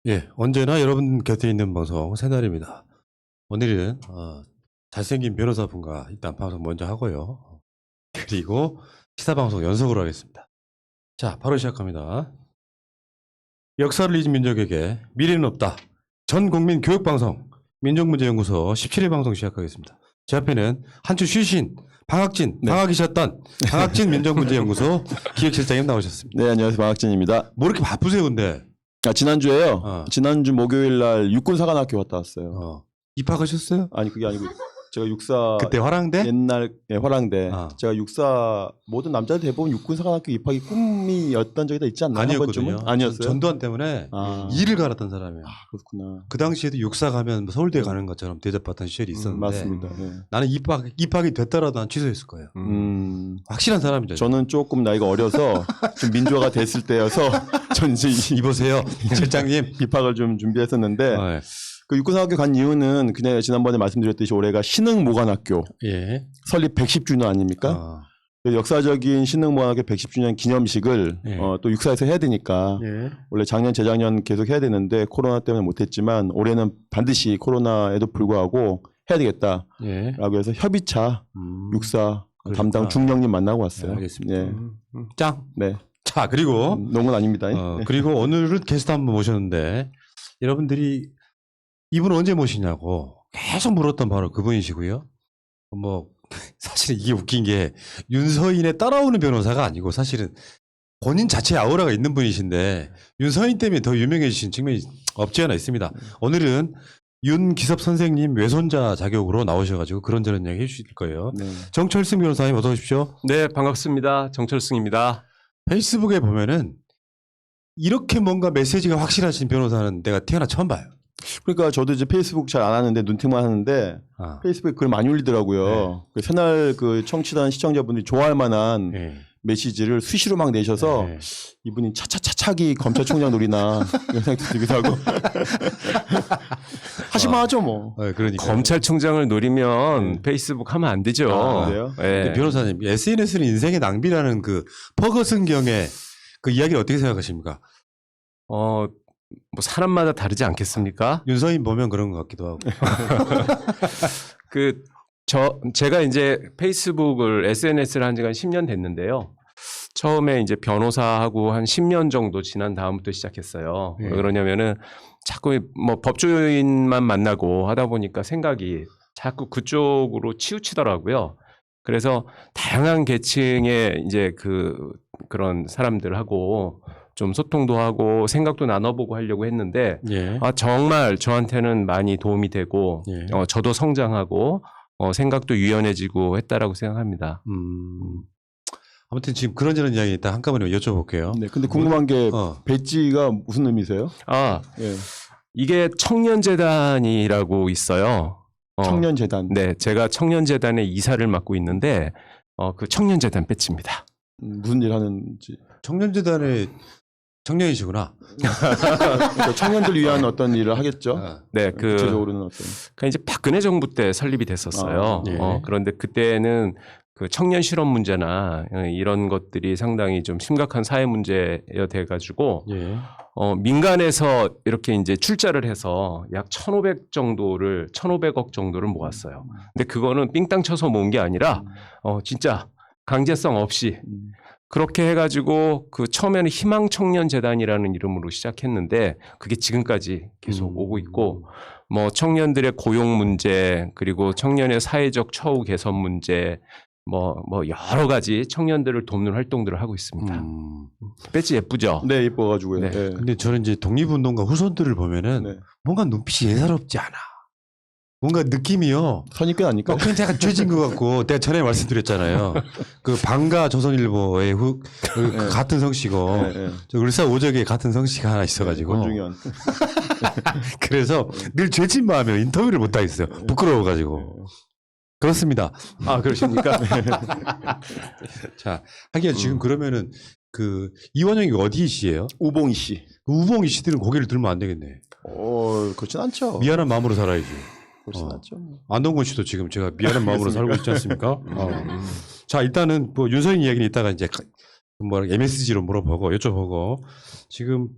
예, 언제나 여러분 곁에 있는 방송 새날입니다. 오늘은 잘생긴 변호사분과 일단 방송 먼저 하고요. 그리고 시사방송 연속으로 하겠습니다. 자, 바로 시작합니다. 역사를 잊은 민족에게 미래는 없다. 전국민 교육방송 민족문제연구소 17회 방송 시작하겠습니다. 제 앞에는 한 주 쉬신 방학이셨던 방학진 민족문제연구소 기획실장님 나오셨습니다. 네, 안녕하세요. 방학진입니다. 뭐 이렇게 바쁘세요, 근데? 지난주에요. 지난주 목요일 날 육군사관학교 갔다 왔어요. 입학하셨어요? 아니, 그게 아니고 제가 육사 그때 화랑대? 옛날 화랑대. 제가 육사 모든 남자들 대부분 육군사관학교 입학이 꿈이었던 적이 다 있지 않나요? 아니었거든요. 아니었어요. 전두환 때문에 일을 갈았던 사람이에요. 그렇구나. 그 당시에도 육사 가면 서울대 가는 것처럼 대접받던 시절이 있었는데 맞습니다. 네. 나는 입학이 됐더라도 난 취소했을 거예요. 확실한 사람이죠. 저는 조금 나이가 어려서 좀 민주화가 됐을 때여서 전 이제 이보세요, 실장님. 입학을 좀 준비했었는데 네. 그 육군사관학교 간 이유는 그냥 지난번에 말씀드렸듯이 올해가 신흥모관학교 예. 설립 110주년 아닙니까? 역사적인 신흥모관학교 110주년 기념식을 또 육사에서 해야 되니까 원래 작년 재작년 계속 해야 되는데 코로나 때문에 못했지만 올해는 반드시 코로나에도 불구하고 해야 되겠다라고 해서 협의차 육사 담당 중령님 만나고 왔어요. 네, 알겠습니다. 네. 짱. 네. 자, 그리고 농은 아닙니다. 그리고 오늘은 게스트 한 분 모셨는데 여러분들이 이분 언제 모시냐고 계속 물었던 바로 그분이시고요. 뭐 사실 이게 웃긴 게 윤서인에 따라오는 변호사가 아니고 사실은 본인 자체의 아우라가 있는 분이신데 윤서인 때문에 더 유명해지신 측면이 없지 않아 있습니다. 오늘은 윤기섭 선생님 외손자 자격으로 나오셔가지고 그런저런 이야기 해주실 거예요. 네. 정철승 변호사님 어서 오십시오. 네, 반갑습니다. 정철승입니다. 페이스북에 보면은 이렇게 뭔가 메시지가 확실하신 변호사는 내가 태어나 처음 봐요. 그러니까 저도 이제 페이스북 잘 안 하는데 눈팅만 하는데 페이스북에 글 많이 올리더라고요. 그 새날 그 청취단 시청자분들이 좋아할 만한 메시지를 수시로 막 내셔서 이분이 차차차차기 검찰총장 놀이나 이런 생각도 들기도 하고 하시면 하죠 뭐. 그러니까 검찰총장을 노리면 페이스북 하면 안 되죠. 그래요? 네. 변호사님, SNS는 인생의 낭비라는 그 퍼거슨경의 그 이야기를 어떻게 생각하십니까? 뭐 사람마다 다르지 않겠습니까? 윤서인 보면 그런 것 같기도 하고. 제가 이제 페이스북을 SNS를 한 지가 한 10년 됐는데요. 처음에 이제 변호사하고 한 10년 정도 지난 다음부터 시작했어요. 왜 그러냐면은 자꾸 뭐 법조인만 만나고 하다 보니까 생각이 자꾸 그쪽으로 치우치더라고요. 그래서 다양한 계층의 이제 그런 사람들하고 좀 소통도 하고 생각도 나눠보고 하려고 했는데 정말 저한테는 많이 도움이 되고 저도 성장하고 생각도 유연해지고 했다라고 생각합니다. 아무튼 지금 그런저런 이야기 일단 한꺼번에 여쭤볼게요. 네, 근데 궁금한 게 배지가 무슨 의미세요? 이게 청년재단이라고 있어요. 청년재단. 네, 제가 청년재단의 이사를 맡고 있는데 그 청년재단 배지입니다. 무슨 일 하는지. 청년재단의 청년이시구나. 그러니까 청년들 위한 어떤 일을 하겠죠. 네, 구체적으로는 어떤. 그러니까 이제 박근혜 정부 때 설립이 됐었어요. 그런데 그때는 그 청년 실업 문제나 이런 것들이 상당히 좀 심각한 사회 문제가 돼가지고 민간에서 이렇게 이제 출자를 해서 약 1,500억 정도를 모았어요. 근데 그거는 삥땅 쳐서 모은 게 아니라 진짜 강제성 없이. 그렇게 해가지고 그 처음에는 희망청년재단이라는 이름으로 시작했는데 그게 지금까지 계속 오고 있고 뭐 청년들의 고용 문제 그리고 청년의 사회적 처우 개선 문제 뭐 여러 가지 청년들을 돕는 활동들을 하고 있습니다. 배지 예쁘죠? 네, 예뻐가지고요. 네. 근데 저는 이제 독립운동가 후손들을 보면은 뭔가 눈빛이 예사롭지 않아. 뭔가 느낌이요. 선입견 아닐까? 그냥 약간 죄진 것 같고, 내가 전에 말씀드렸잖아요. 그 방가 조선일보의 그 같은 성씨고, 저 을사오적에 같은 성씨가 하나 있어가지고. 권중현. 그래서 늘 죄진 마음에 인터뷰를 못 하겠어요. 부끄러워가지고. 그렇습니다. 그러십니까? 자, 하기야 지금 그러면은 이원영이 어디 씨예요? 우봉이 씨. 우봉이 씨들은 고개를 들면 안 되겠네. 그렇진 않죠. 미안한 마음으로 살아야지. 그렇진 않죠. 안동건 씨도 지금 제가 미안한 마음으로 살고 있지 않습니까? 자, 일단은 뭐 윤서인 이야기는 이따가 이제 MSG로 물어보고 여쭤보고 지금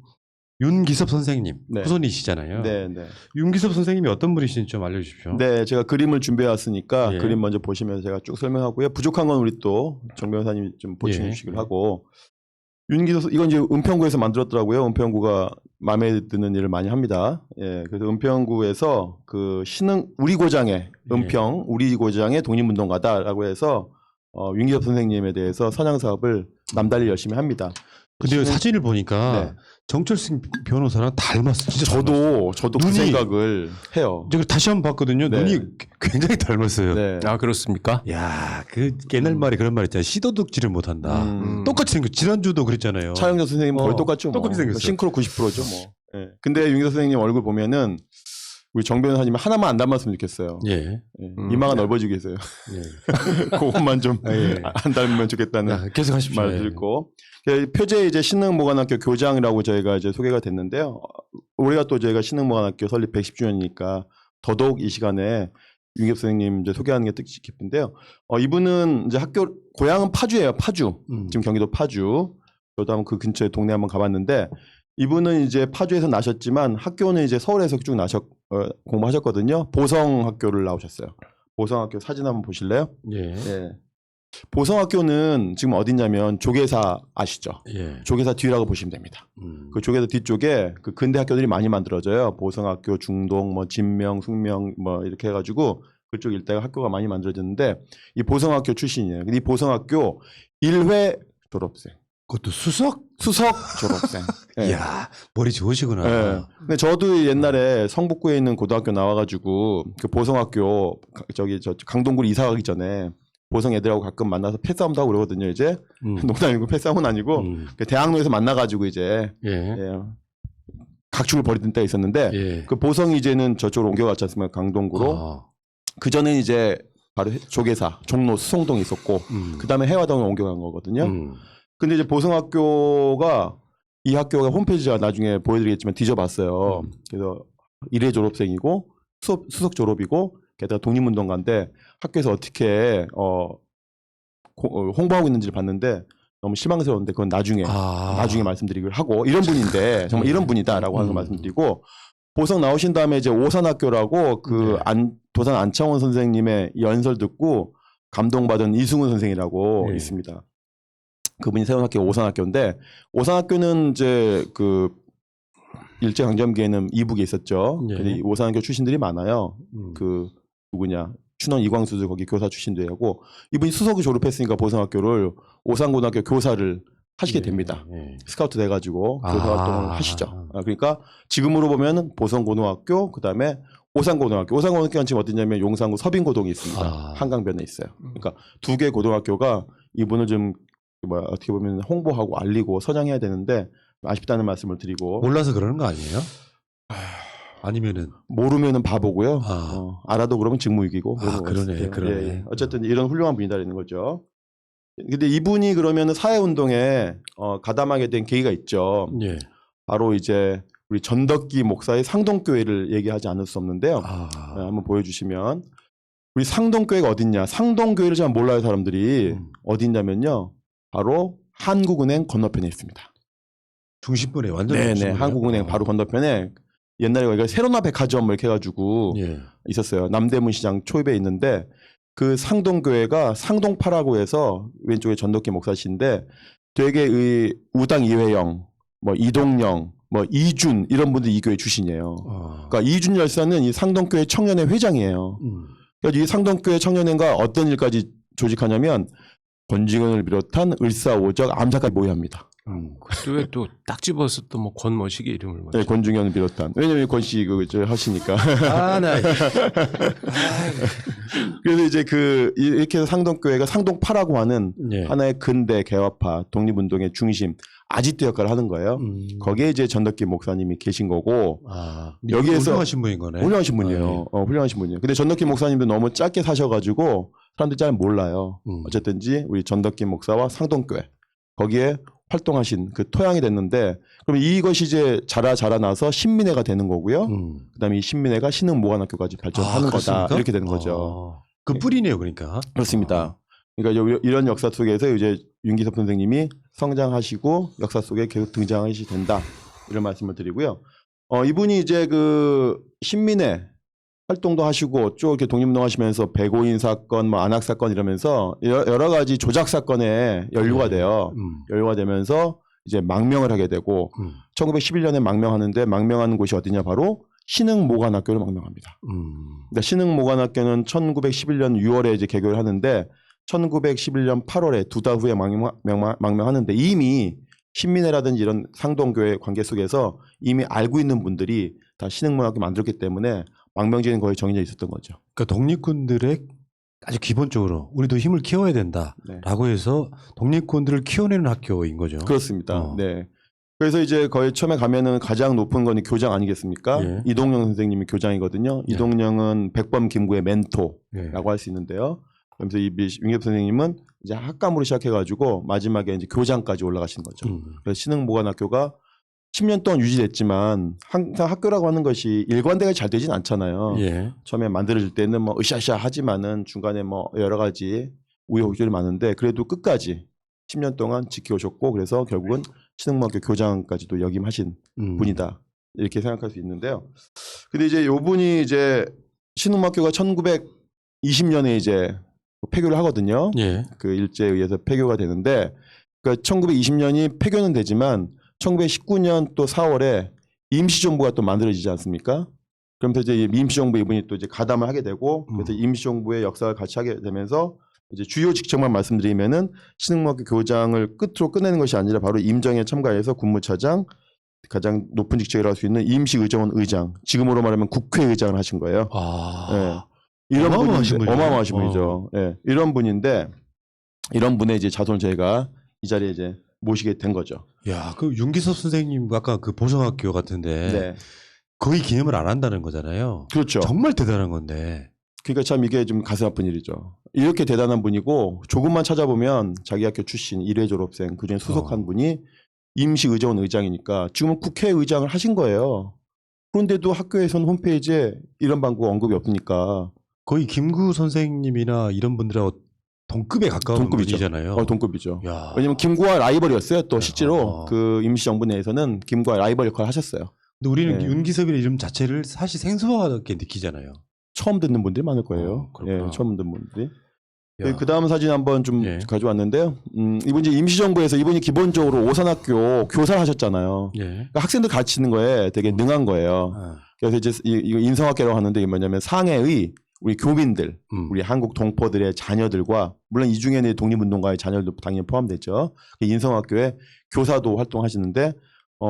윤기섭 선생님 네. 후손이시잖아요. 네, 네. 윤기섭 선생님이 어떤 분이신지 좀 알려주십시오. 네, 제가 그림을 준비해 왔으니까 예. 그림 먼저 보시면서 제가 쭉 설명하고요. 부족한 건 우리 또 정 변호사님이 좀 보충해 예. 주시기로 하고. 윤기섭 이건 이제 은평구에서 만들었더라고요. 은평구가 마음에 드는 일을 많이 합니다. 예, 그래서 은평구에서 그 우리 고장의 은평 우리 고장의 독립운동가다라고 해서 윤기섭 선생님에 대해서 선양 사업을 남달리 열심히 합니다. 근데 사진을 보니까 네. 정철승 변호사랑 닮았어요. 진짜 닮았어요. 저도 그 눈이- 생각을 해요. 제가 다시 한번 봤거든요. 네. 눈이 굉장히 닮았어요. 네. 아 그렇습니까? 야, 그 옛날 말에 그런 말 있잖아요. 시도덕질을 못한다. 똑같이 생겼. 지난주도 그랬잖아요. 차영정 선생님 거의 똑같죠. 뭐. 똑같이 생겼어요. 싱크로 90%죠. 뭐. 예. 근데 윤기섭 선생님 얼굴 보면은 우리 정 변호사님 하나만 안 닮았으면 좋겠어요. 예. 예. 이마가 넓어지고 계세요. 예. 그것만 좀 안 예. 닮으면 좋겠다는 자, 계속 하십시오. 말을 예. 듣고 표제 이제 신흥모관학교 교장이라고 저희가 이제 소개가 됐는데요. 올해가 또 저희가 신흥모관학교 설립 110주년이니까 더더욱 이 시간에 윤기섭 선생님 이제 소개하는 게 뜻이 깊은데요. 이분은 이제 고향은 파주예요. 파주. 지금 경기도 파주. 저도 한번 그 근처에 동네 한번 가봤는데 이분은 이제 파주에서 나셨지만 학교는 이제 서울에서 쭉 공부하셨거든요. 보성학교를 나오셨어요. 보성학교 사진 한번 보실래요? 예. 예. 보성학교는 지금 어디냐면 조계사 아시죠? 예. 조계사 뒤라고 보시면 됩니다. 그 조계사 뒤쪽에 그 근대 학교들이 많이 만들어져요. 보성학교, 중동, 뭐 진명, 숙명 뭐 이렇게 해가지고 그쪽 일대가 학교가 많이 만들어졌는데 이 보성학교 출신이에요. 근데 이 보성학교 1회 졸업생. 그것도 수석? 졸업생. 예. 이야, 머리 좋으시구나. 예. 근데 저도 옛날에 성북구에 있는 고등학교 나와가지고 그 보성학교 저 강동구로 이사 가기 전에 보성 애들하고 가끔 만나서 패싸움도 하고 그러거든요. 이제 농담이고 패싸움은 아니고 그 대학로에서 만나가지고 이제 예. 예, 각축을 벌이던 때가 있었는데 예. 그 보성이 이제는 저쪽으로 옮겨갔지 않습니까? 강동구로. 아. 그 전에 이제 바로 조계사, 종로, 수성동이 있었고 그 다음에 해화동으로 옮겨간 거거든요. 근데 이제 보성학교가 이 학교가 홈페이지가 나중에 보여드리겠지만 뒤져봤어요. 그래서 1회 졸업생이고 수석 졸업이고 게다가 독립운동가인데 학교에서 어떻게 홍보하고 있는지를 봤는데 너무 실망스러운데 그건 나중에 말씀드리기로 하고 이런 분인데 정말 이런 분이다라고 하는 걸 말씀드리고 보성 나오신 다음에 이제 오산학교라고 그 도산 안창원 선생님의 연설 듣고 감동받은 이승훈 선생이라고 있습니다. 그분이 세운 학교가 오산학교인데 오산학교는 이제 그 일제강점기에는 이북에 있었죠. 예. 근데 이 오산학교 출신들이 많아요. 그 누구냐 춘원 이광수도 거기 교사 출신도 하고 이분이 수석을 졸업했으니까 보성학교를 오산고등학교 교사를 하시게 됩니다. 예. 스카우트 돼가지고 교사 활동을 하시죠. 그러니까 지금으로 보면 보성고등학교 그다음에 오산고등학교. 오산고등학교는 지금 어디냐면 용산구 서빈고동이 있습니다. 한강변에 있어요. 그러니까 두 개 고등학교가 이분을 좀 어떻게 보면 홍보하고 알리고 선양해야 되는데 아쉽다는 말씀을 드리고 몰라서 그러는 거 아니에요? 아니면은 모르면은 바보고요. 알아도 그러면 직무유기고. 그러네. 예. 어쨌든 이런 훌륭한 분이다라는 거죠. 근데 이분이 그러면은 사회운동에 가담하게 된 계기가 있죠. 예. 바로 이제 우리 전덕기 목사의 상동교회를 얘기하지 않을 수 없는데요. 한번 보여주시면 우리 상동교회가 어딨냐? 상동교회를 잘 몰라요 사람들이. 어딨냐면요. 바로 한국은행 건너편에 있습니다. 중심부네. 완전 네네. 중심부네요. 한국은행 바로 건너편에 옛날에 여기가 세로나 백화점 이렇게 해가지고 예. 있었어요. 남대문 시장 초입에 있는데 그 상동교회가 상동파라고 해서 왼쪽에 전덕기 목사신데 되게 이 우당 이회영, 뭐 이동영, 뭐 이준 이런 분들 이 교회 출신이에요. 그러니까 이준 열사는 이 상동교회 청년회 회장이에요. 그러니까 이 상동교회 청년회가 어떤 일까지 조직하냐면 권직원을 비롯한 을사오적 암사까지 모여합니다. 왜 또 딱 집어서 또 뭐 권모식의 이름을 네, 권중현을 비롯한. 왜냐면 권씨 그저 하시니까. 나. 그래서 이제 이렇게 해서 상동교회가 상동파라고 하는 예. 하나의 근대 개화파 독립운동의 중심 아지트 역할을 하는 거예요. 거기에 이제 전덕기 목사님이 계신 거고 여기에서 훌륭하신 분인 거네. 훌륭하신 분이에요. 훌륭하신 분이에요. 근데 전덕기 목사님도 너무 짧게 사셔가지고 사람들이 잘 몰라요. 어쨌든지 우리 전덕기 목사와 상동교회 거기에 활동하신 그 토양이 됐는데 그럼 이것이 이제 자라나서 신민회가 되는 거고요. 그다음에 이 신민회가 신흥모관학교까지 발전하는 거다. 이렇게 되는 거죠. 그 뿌리네요, 그러니까. 그렇습니다. 그러니까 이런 역사 속에서 이제 윤기섭 선생님이 성장하시고 역사 속에 계속 등장하시 된다. 이런 말씀을 드리고요. 이분이 이제 그 신민회 활동도 하시고 쭉 이렇게 독립운동하시면서 백오인 사건, 뭐 안학 사건 이러면서 여러 가지 조작 사건에 연루가 돼요. 연루가 되면서 이제 망명을 하게 되고 1911년에 망명하는데 망명하는 곳이 어디냐 바로 신흥모관학교를 망명합니다. 그러니까 신흥모관학교는 1911년 6월에 이제 개교를 하는데 1911년 8월에 2달 후에 망명하는데 이미 신민회라든지 이런 상동교회 관계 속에서 이미 알고 있는 분들이 다 신흥모관학교 만들었기 때문에 망명제는 거의 정해져 있었던 거죠. 그러니까 독립군들의 아주 기본적으로 우리도 힘을 키워야 된다라고 해서 독립군들을 키워내는 학교인 거죠. 그렇습니다. 네. 그래서 이제 거의 처음에 가면은 가장 높은 건 교장 아니겠습니까? 예. 이동영 선생님이 교장이거든요. 예. 이동영은 백범 김구의 멘토라고 예. 할 수 있는데요. 그러면서 이 윤계엽 선생님은 이제 학감으로 시작해가지고 마지막에 이제 교장까지 올라가신 거죠. 그래서 신흥모관학교가 10년 동안 유지됐지만 항상 학교라고 하는 것이 일관되게 잘 되진 않잖아요. 예. 처음에 만들어질 때는 뭐 으쌰으쌰 하지만은 중간에 뭐 여러 가지 우여곡절이 많은데 그래도 끝까지 10년 동안 지켜오셨고 그래서 결국은 신흥모학교 교장까지도 역임하신 분이다 이렇게 생각할 수 있는데요. 근데 이제 요 분이 이제 신흥모학교가 1920년에 이제 폐교를 하거든요. 예. 그 일제에 의해서 폐교가 되는데 그러니까 1920년이 폐교는 되지만 1919년 또 4월에 임시정부가 또 만들어지지 않습니까? 그러면서 이제 임시정부 이분이 또 이제 가담을 하게 되고 그래서 임시정부의 역사를 같이 하게 되면서 이제 주요 직책만 말씀드리면은 신흥모학교 교장을 끝으로 끝내는 것이 아니라 바로 임정에 참가해서 군무차장 가장 높은 직책이라고 할 수 있는 임시의정원 의장 지금으로 말하면 국회의장을 하신 거예요. 아. 네. 이런 어마어마하신 분인데, 분이죠. 어마어마하신 분이죠. 네. 이런 분인데 이런 분의 이제 자손을 저희가 이 자리에 이제 모시게 된 거죠. 야, 그 윤기섭 선생님 아까 그 보성학교 같은데 네. 거의 기념을 안 한다는 거잖아요. 그렇죠. 정말 대단한 건데. 그러니까 참 이게 좀 가슴 아픈 일이죠. 이렇게 대단한 분이고 조금만 찾아보면 자기 학교 출신 1회 졸업생 그중에 수석한 분이 임시의정원 의장이니까 지금은 국회의장을 하신 거예요. 그런데도 학교에서는 홈페이지에 이런 방법 언급이 없으니까. 거의 김구 선생님이나 이런 분들하고 동급에 가까운 동급이죠. 분이잖아요. 동급이죠. 야. 왜냐면 김구와 라이벌이었어요. 또 실제로 그 임시정부 내에서는 김구와 라이벌 역할을 하셨어요. 근데 우리는 네. 윤기섭이라는 이름 자체를 사실 생소하게 느끼잖아요. 처음 듣는 분들이 많을 거예요. 그렇구나. 예, 처음 듣는 분들이. 야. 그 다음 사진 한번 좀 예. 가져왔는데요. 이분 이제 임시정부에서 이분이 기본적으로 오산학교 교사를 하셨잖아요. 예. 그러니까 학생들 가르치는 거에 되게 능한 거예요. 아. 그래서 이제 이거 인성학계라고 하는데 이게 뭐냐면 상해의 우리 교민들, 우리 한국 동포들의 자녀들과 물론 이 중에는 독립운동가의 자녀들도 당연히 포함됐죠. 인성학교에 교사도 활동하시는데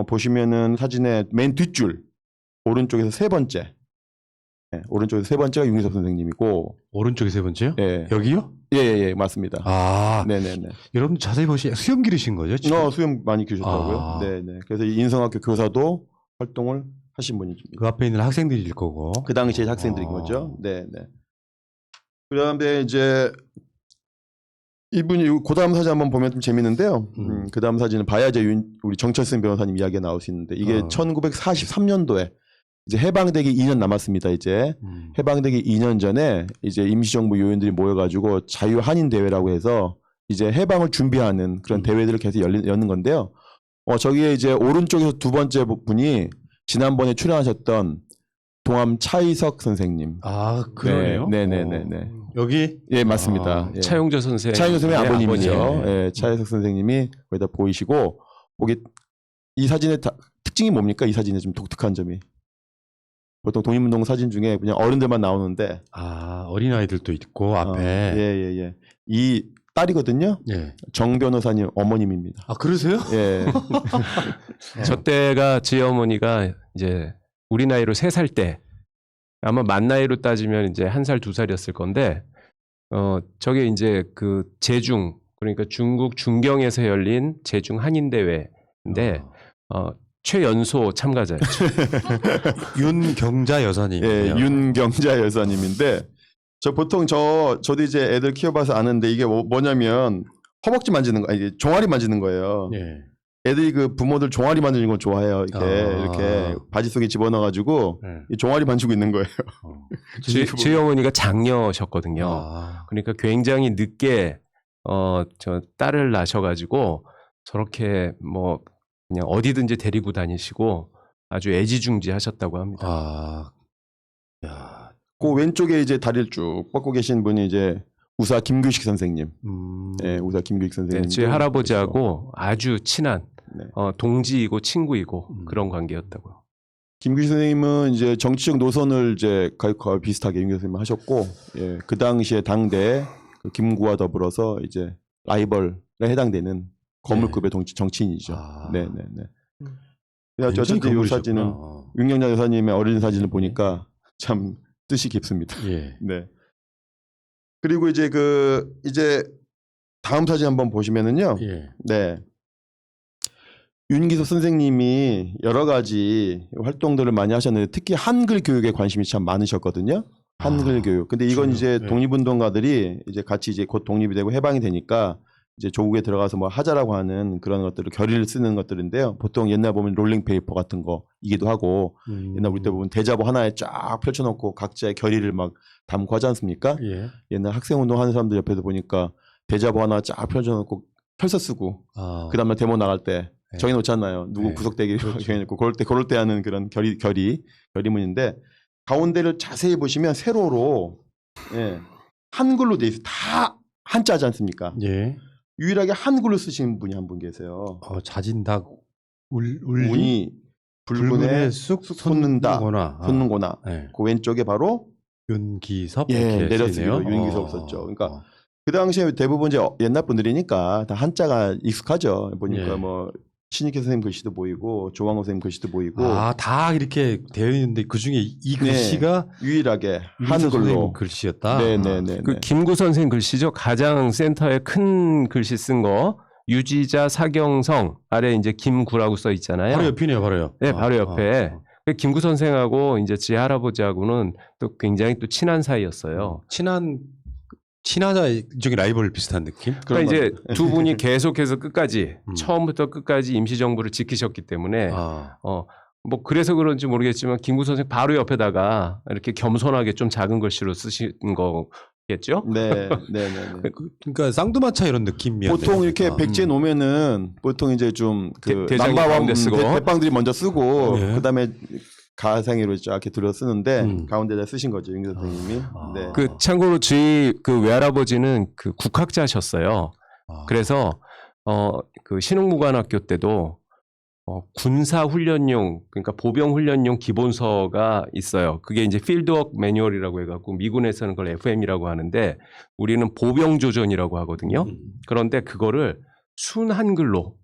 보시면은 사진의 맨 뒷줄 오른쪽에서 세 번째. 네, 오른쪽에서 세 번째가 윤기섭 선생님이고 오른쪽에 세 번째요? 예. 여기요? 예, 맞습니다. 아, 네네네. 여러분 자세히 보시 수염 기르신 거죠? 지금? 수염 많이 기르셨다고요? 아. 네네. 그래서 이 인성학교 교사도 활동을 하신 분이죠. 그 앞에 있는 학생들일 거고. 그 당시에 학생들인 거죠. 네네. 그다음에 이제 이분이 그 다음 사진 한번 보면 좀 재밌는데요. 그 다음 사진은 봐야지 우리 정철승 변호사님 이야기가 나올 수 있는데 이게 1943년도에 이제 해방되기 2년 남았습니다. 이제 해방되기 2년 전에 이제 임시정부 요인들이 모여가지고 자유한인 대회라고 해서 이제 해방을 준비하는 그런 대회들을 계속 여는 건데요. 저기에 이제 오른쪽에서 두 번째 분이 지난번에 출연하셨던 동암 차이석 선생님. 아, 그러네요. 네네네네. 여기? 예, 맞습니다. 예. 차용조 선생. 차용조 선생님의 아버님이죠. 아버님. 예, 차이석 선생님이 거기다 보이시고 이 사진의 특징이 뭡니까? 이 사진의 좀 독특한 점이. 보통 독립운동 사진 중에 그냥 어른들만 나오는데 아, 어린아이들도 있고 앞에. 예. 이 딸이거든요. 예. 정 변호사님 어머님입니다. 아, 그러세요? 예. 저 때가 제 어머니가 이제 우리 나이로 3살 때 아마 만 나이로 따지면 이제 1살, 2살이었을 건데 저게 이제 그 제중 그러니까 중국 중경에서 열린 제중 한인 대회인데 최연소 참가자였죠. 윤경자 여사님. 예, 윤경자 여사님인데 보통 저도 이제 애들 키워봐서 아는데 이게 뭐냐면 허벅지 만지는 거, 이게 종아리 만지는 거예요. 예. 애들이 그 부모들 종아리 만지는 거 좋아해요. 이렇게 바지 속에 집어넣어가지고 이 종아리 만지고 있는 거예요. 제 어머니가 장녀셨거든요. 그러니까 굉장히 늦게 저 딸을 낳으셔가지고 저렇게 뭐 그냥 어디든지 데리고 다니시고 아주 애지중지하셨다고 합니다. 아, 야, 그 왼쪽에 이제 다리를 쭉 뻗고 계신 분이 이제 우사 김규식 선생님. 네, 우사 김규식 선생님. 네, 제 할아버지하고 아주 친한 네. 동지이고 친구이고 그런 관계였다고요. 김규식 선생님은 이제 정치적 노선을 이제 거의 비슷하게 윤 교수님 하셨고, 예, 그 당시에 당대 그 김구와 더불어서 이제 라이벌에 해당되는 거물급의 정치인이죠. 아. 네네네. 굉장히 어쨌든 이 거물이셨구나. 사진은 윤경자 여사님의 어린 사진을 보니까 참 뜻이 깊습니다. 예. 네. 그리고 이제 이제 다음 사진 한번 보시면은요. 예. 네. 윤기석 선생님이 여러 가지 활동들을 많이 하셨는데 특히 한글 교육에 관심이 참 많으셨거든요. 한글 교육. 근데 이건 이제 네. 독립운동가들이 이제 같이 이제 곧 독립이 되고 해방이 되니까 이제 조국에 들어가서 뭐 하자라고 하는 그런 것들을 결의를 쓰는 것들인데요. 보통 옛날 보면 롤링 페이퍼 같은 거이기도 하고 옛날 우리 때 보면 대자보 하나에 쫙 펼쳐놓고 각자의 결의를 막 담고 하지 않습니까? 예. 옛날 학생운동 하는 사람들 옆에서 보니까 대자보 하나 쫙 펼쳐놓고 펼쳐 쓰고 아, 그 다음날 데모 나갈 때 네. 정해놓잖아요. 누구 네. 구속되기 그렇죠. 정해놓고 그럴 때 하는 그런 결의문인데 가운데를 자세히 보시면 세로로 예, 한글로 돼 있어요. 다 한자지 않습니까? 예. 유일하게 한글로 쓰시는 분이 한 분 계세요. 자진닭 울리 운이 붉은에 쑥 솟는다. 솟는거나. 솟는거나. 네. 그 왼쪽에 바로 윤기섭 예, 이렇게 내렸습니다. 쓰이네요. 윤기섭 썼죠. 그러니까 그 당시에 대부분 이제 옛날 분들이니까 다 한자가 익숙하죠. 보니까 예. 뭐 신익희 선생님 글씨도 보이고 조광호 선생님 글씨도 보이고 다 이렇게 되어 있는데 그 중에 이 네. 글씨가 유일하게 윤기섭 선생님 한글로. 글씨였다. 네네네. 그 김구 선생 글씨죠. 가장 센터에 큰 글씨 쓴 거 유지자 사경성 아래 이제 김구라고 써 있잖아요. 바로 옆이네요, 바로요. 네, 바로 옆에. 그 김구 선생하고 이제 제 할아버지하고는 또 굉장히 또 친한 사이였어요. 친하자 일종의 라이벌 비슷한 느낌? 그러니까 이제 겁니다. 두 분이 계속해서 끝까지 음. 처음부터 끝까지 임시정부를 지키셨기 때문에 아, 뭐 그래서 그런지 모르겠지만 김구 선생 바로 옆에다가 이렇게 겸손하게 좀 작은 글씨로 쓰신 거겠죠? 네, 네, 네. 그러니까 쌍두마차 이런 느낌이었네요. 보통 이렇게 아, 백지에 놓으면은 보통 이제 좀 그 대장이 남바왕 가운데 쓰고. 대빵들이 먼저 쓰고 네. 그다음에 가상으로 쫙 이렇게 들어 쓰는데 음. 가운데다 쓰신 거죠, 윤 선생님이. 네. 그 참고로 저희 그 외할아버지는 그 국학자셨어요. 아. 그래서 그 신흥무관학교 때도 군사 훈련용 그러니까 보병 훈련용 기본서가 있어요. 그게 이제 필드워크 매뉴얼이라고 해갖고 미군에서는 그걸 FM이라고 하는데 우리는 보병 조전이라고 하거든요. 그런데 그거를 순 한글로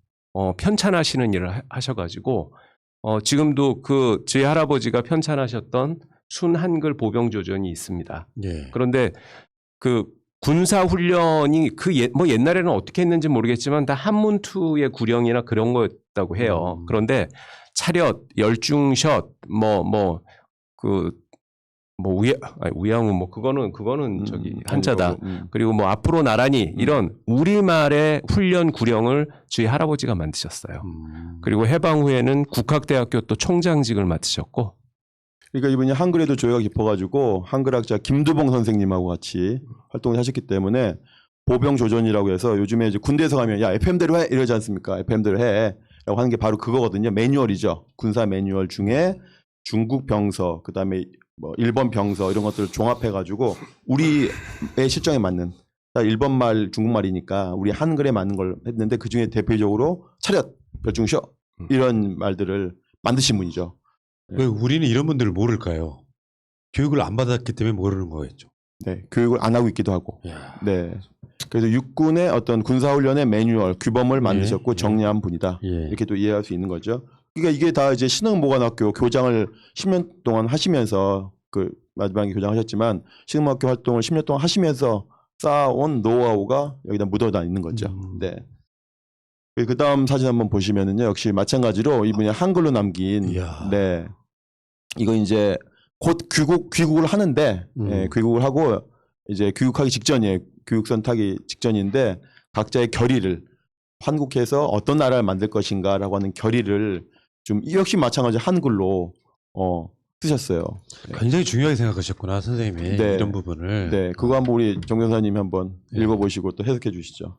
편찬하시는 일을 하셔가지고 지금도 그 저희 할아버지가 편찬하셨던 순 한글 보병 조전이 있습니다. 예. 그런데 그 군사 훈련이 뭐 옛날에는 어떻게 했는지 모르겠지만 다 한문투의 구령이나 그런 거였다고 해요. 그런데 차렷, 열중샷, 우양우 뭐 그거는 저기 한자다. 그리고 뭐 앞으로 나란히 이런 우리말의 훈련 구령을 저희 할아버지가 만드셨어요. 그리고 해방 후에는 국학대학교 또 총장직을 맡으셨고. 그러니까 이분이 한글에도 조예가 깊어가지고 한글학자 김두봉 선생님하고 같이 활동을 하셨기 때문에 보병 조전이라고 해서 요즘에 이제 군대에서 가면 야 FM대로 해 이러지 않습니까? FM대로 해라고 하는 게 바로 그거거든요. 매뉴얼이죠. 군사 매뉴얼 중에 중국 병서 그다음에 뭐 일본 병서 이런 것들을 종합해가지고 우리의 실정에 맞는 일본말 중국말이니까 우리 한글에 맞는 걸 했는데 그 중에 대표적으로 차렷, 별중셔 이런 말들을 만드신 분이죠. 왜 우리는 이런 분들을 모를까요? 교육을 안 받았기 때문에 모르는 거겠죠. 네, 교육을 안 하고 있기도 하고. 야. 네. 그래서 육군의 어떤 군사훈련의 매뉴얼, 규범을 만드셨고 정리한 분이다. 예. 이렇게 또 이해할 수 있는 거죠. 그러니까 이게 다 이제 신흥보관학교 교장을 10년 동안 하시면서 그 마지막에 교장하셨지만 신흥학교 활동을 10년 동안 하시면서 쌓아온 노하우가 여기다 묻어다 있는 거죠. 네. 그 다음 사진 한번 보시면은요, 역시 마찬가지로 이분이 한글로 남긴, 이야. 네. 이거 이제 곧 귀국을 하는데, 예, 귀국을 하고 이제 귀국하기 직전이에요. 교육선 타기 직전인데 각자의 결의를 한국에서 어떤 나라를 만들 것인가라고 하는 결의를 좀 역시 마찬가지로 한글로 쓰셨어요. 굉장히 중요하게 생각하셨구나 선생님이 네. 이런 부분을. 네, 그거 한번 우리 정 변호사님이 한번 네. 읽어보시고 또 해석해 주시죠.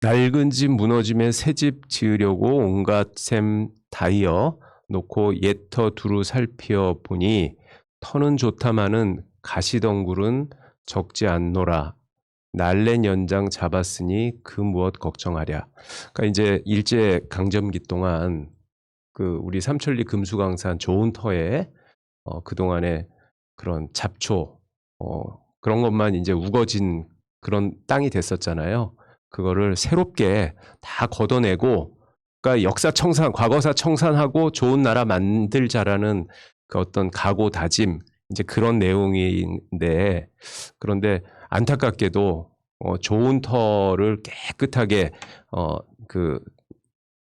낡은 집 무너짐에 새 집 지으려고 온갖 셈 다이어 놓고 옛터 두루 살피어 보니 터는 좋다마는 가시덩굴은 적지 않노라. 날랜 연장 잡았으니 그 무엇 걱정하랴. 그러니까 이제 일제 강점기 동안 그 우리 삼천리 금수강산 좋은 터에 그동안에 그런 잡초 그런 것만 이제 우거진 그런 땅이 됐었잖아요. 그거를 새롭게 다 걷어내고, 그러니까 역사 청산, 과거사 청산하고 좋은 나라 만들자라는 그 어떤 각오 다짐, 이제 그런 내용인데, 그런데 안타깝게도 좋은 터를 깨끗하게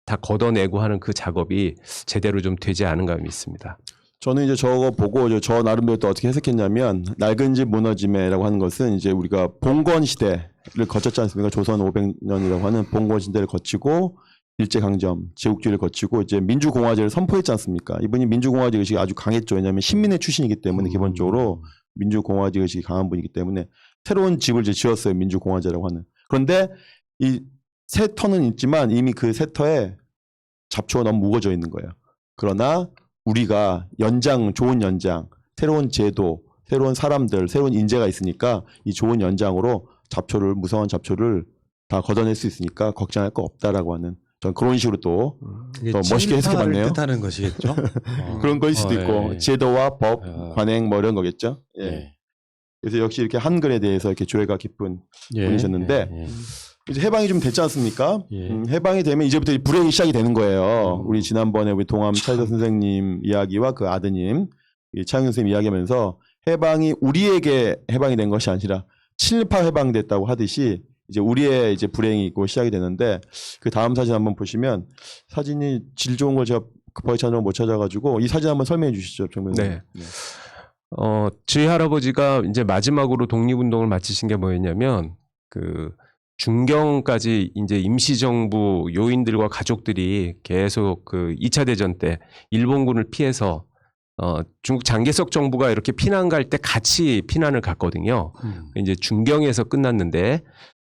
다 걷어내고 하는 그 작업이 제대로 좀 되지 않은가 믿습니다. 저는 이제 저거 보고 저 나름대로 또 어떻게 해석했냐면, 낡은 집 무너짐에라고 하는 것은 이제 우리가 봉건 시대를 거쳤지 않습니까? 조선 500년이라고 하는 봉건 시대를 거치고 일제강점, 제국주의를 거치고 이제 민주공화제를 선포했지 않습니까? 이분이 민주공화제 의식이 아주 강했죠. 왜냐하면 신민의 출신이기 때문에 기본적으로 민주공화제 의식이 강한 분이기 때문에 새로운 집을 이제 지었어요. 민주공화제라고 하는. 그런데 이 새 터는 있지만 이미 그 새 터에 잡초가 너무 묵어져 있는 거예요. 그러나 우리가 좋은 연장, 새로운 제도, 새로운 사람들, 새로운 인재가 있으니까 이 좋은 연장으로 무성한 잡초를 다 걷어낼 수 있으니까 걱정할 거 없다라고 하는, 전 그런 식으로 또 멋있게 해석해봤네요. 뜻하는 것이겠죠. 그런 거일 수도 있고, 예. 제도와 법, 관행 뭐 이런 거겠죠. 예. 예. 그래서 역시 이렇게 한글에 대해서 이렇게 조예가 깊은 분이셨는데, 이제 해방이 좀 됐지 않습니까? 예. 해방이 되면 이제부터 불행이 시작이 되는 거예요. 우리 지난번에 우리 동암 차이더 선생님 이야기와 그 아드님 차영윤 선생님 이야기하면서 해방이 우리에게 해방이 된 것이 아니라 친일파 해방됐다고 하듯이 이제 우리의 이제 불행이 있고 시작이 되는데, 그 다음 사진 한번 보시면, 사진이 질 좋은 걸 제가 급하게 찾아서 못 찾아가지고 이 사진 한번 설명해 주시죠, 정변. 네. 저희 할아버지가 이제 마지막으로 독립운동을 마치신 게 뭐였냐면, 그 중경까지 이제 임시정부 요인들과 가족들이 계속 그 2차 대전 때 일본군을 피해서 중국 장개석 정부가 이렇게 피난 갈 때 같이 피난을 갔거든요. 이제 중경에서 끝났는데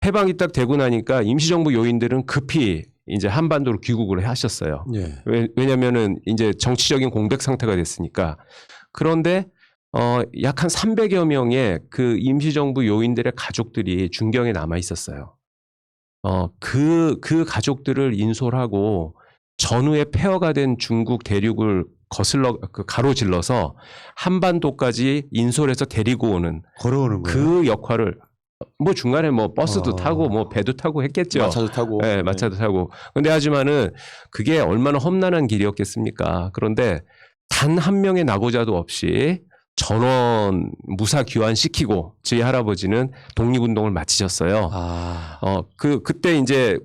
해방이 딱 되고 나니까 임시정부 요인들은 급히 이제 한반도로 귀국을 하셨어요. 예. 왜냐면은 이제 정치적인 공백 상태가 됐으니까. 그런데 약 한 300여 명의 그 임시정부 요인들의 가족들이 중경에 남아 있었어요. 그 가족들을 인솔하고 전후에 폐허가 된 중국 대륙을 가로질러서 한반도까지 인솔해서 데리고 오는, 걸어오는 거예요. 그 역할을 뭐 중간에 뭐 버스도 타고 뭐 배도 타고 했겠죠. 마차도 타고. 네, 마차도 타고. 근데 하지만은 그게 얼마나 험난한 길이었겠습니까? 그런데 단 한 명의 낙오자도 없이 전원 무사 귀환시키고 저희 할아버지는 독립운동을 마치셨어요. 그때 이제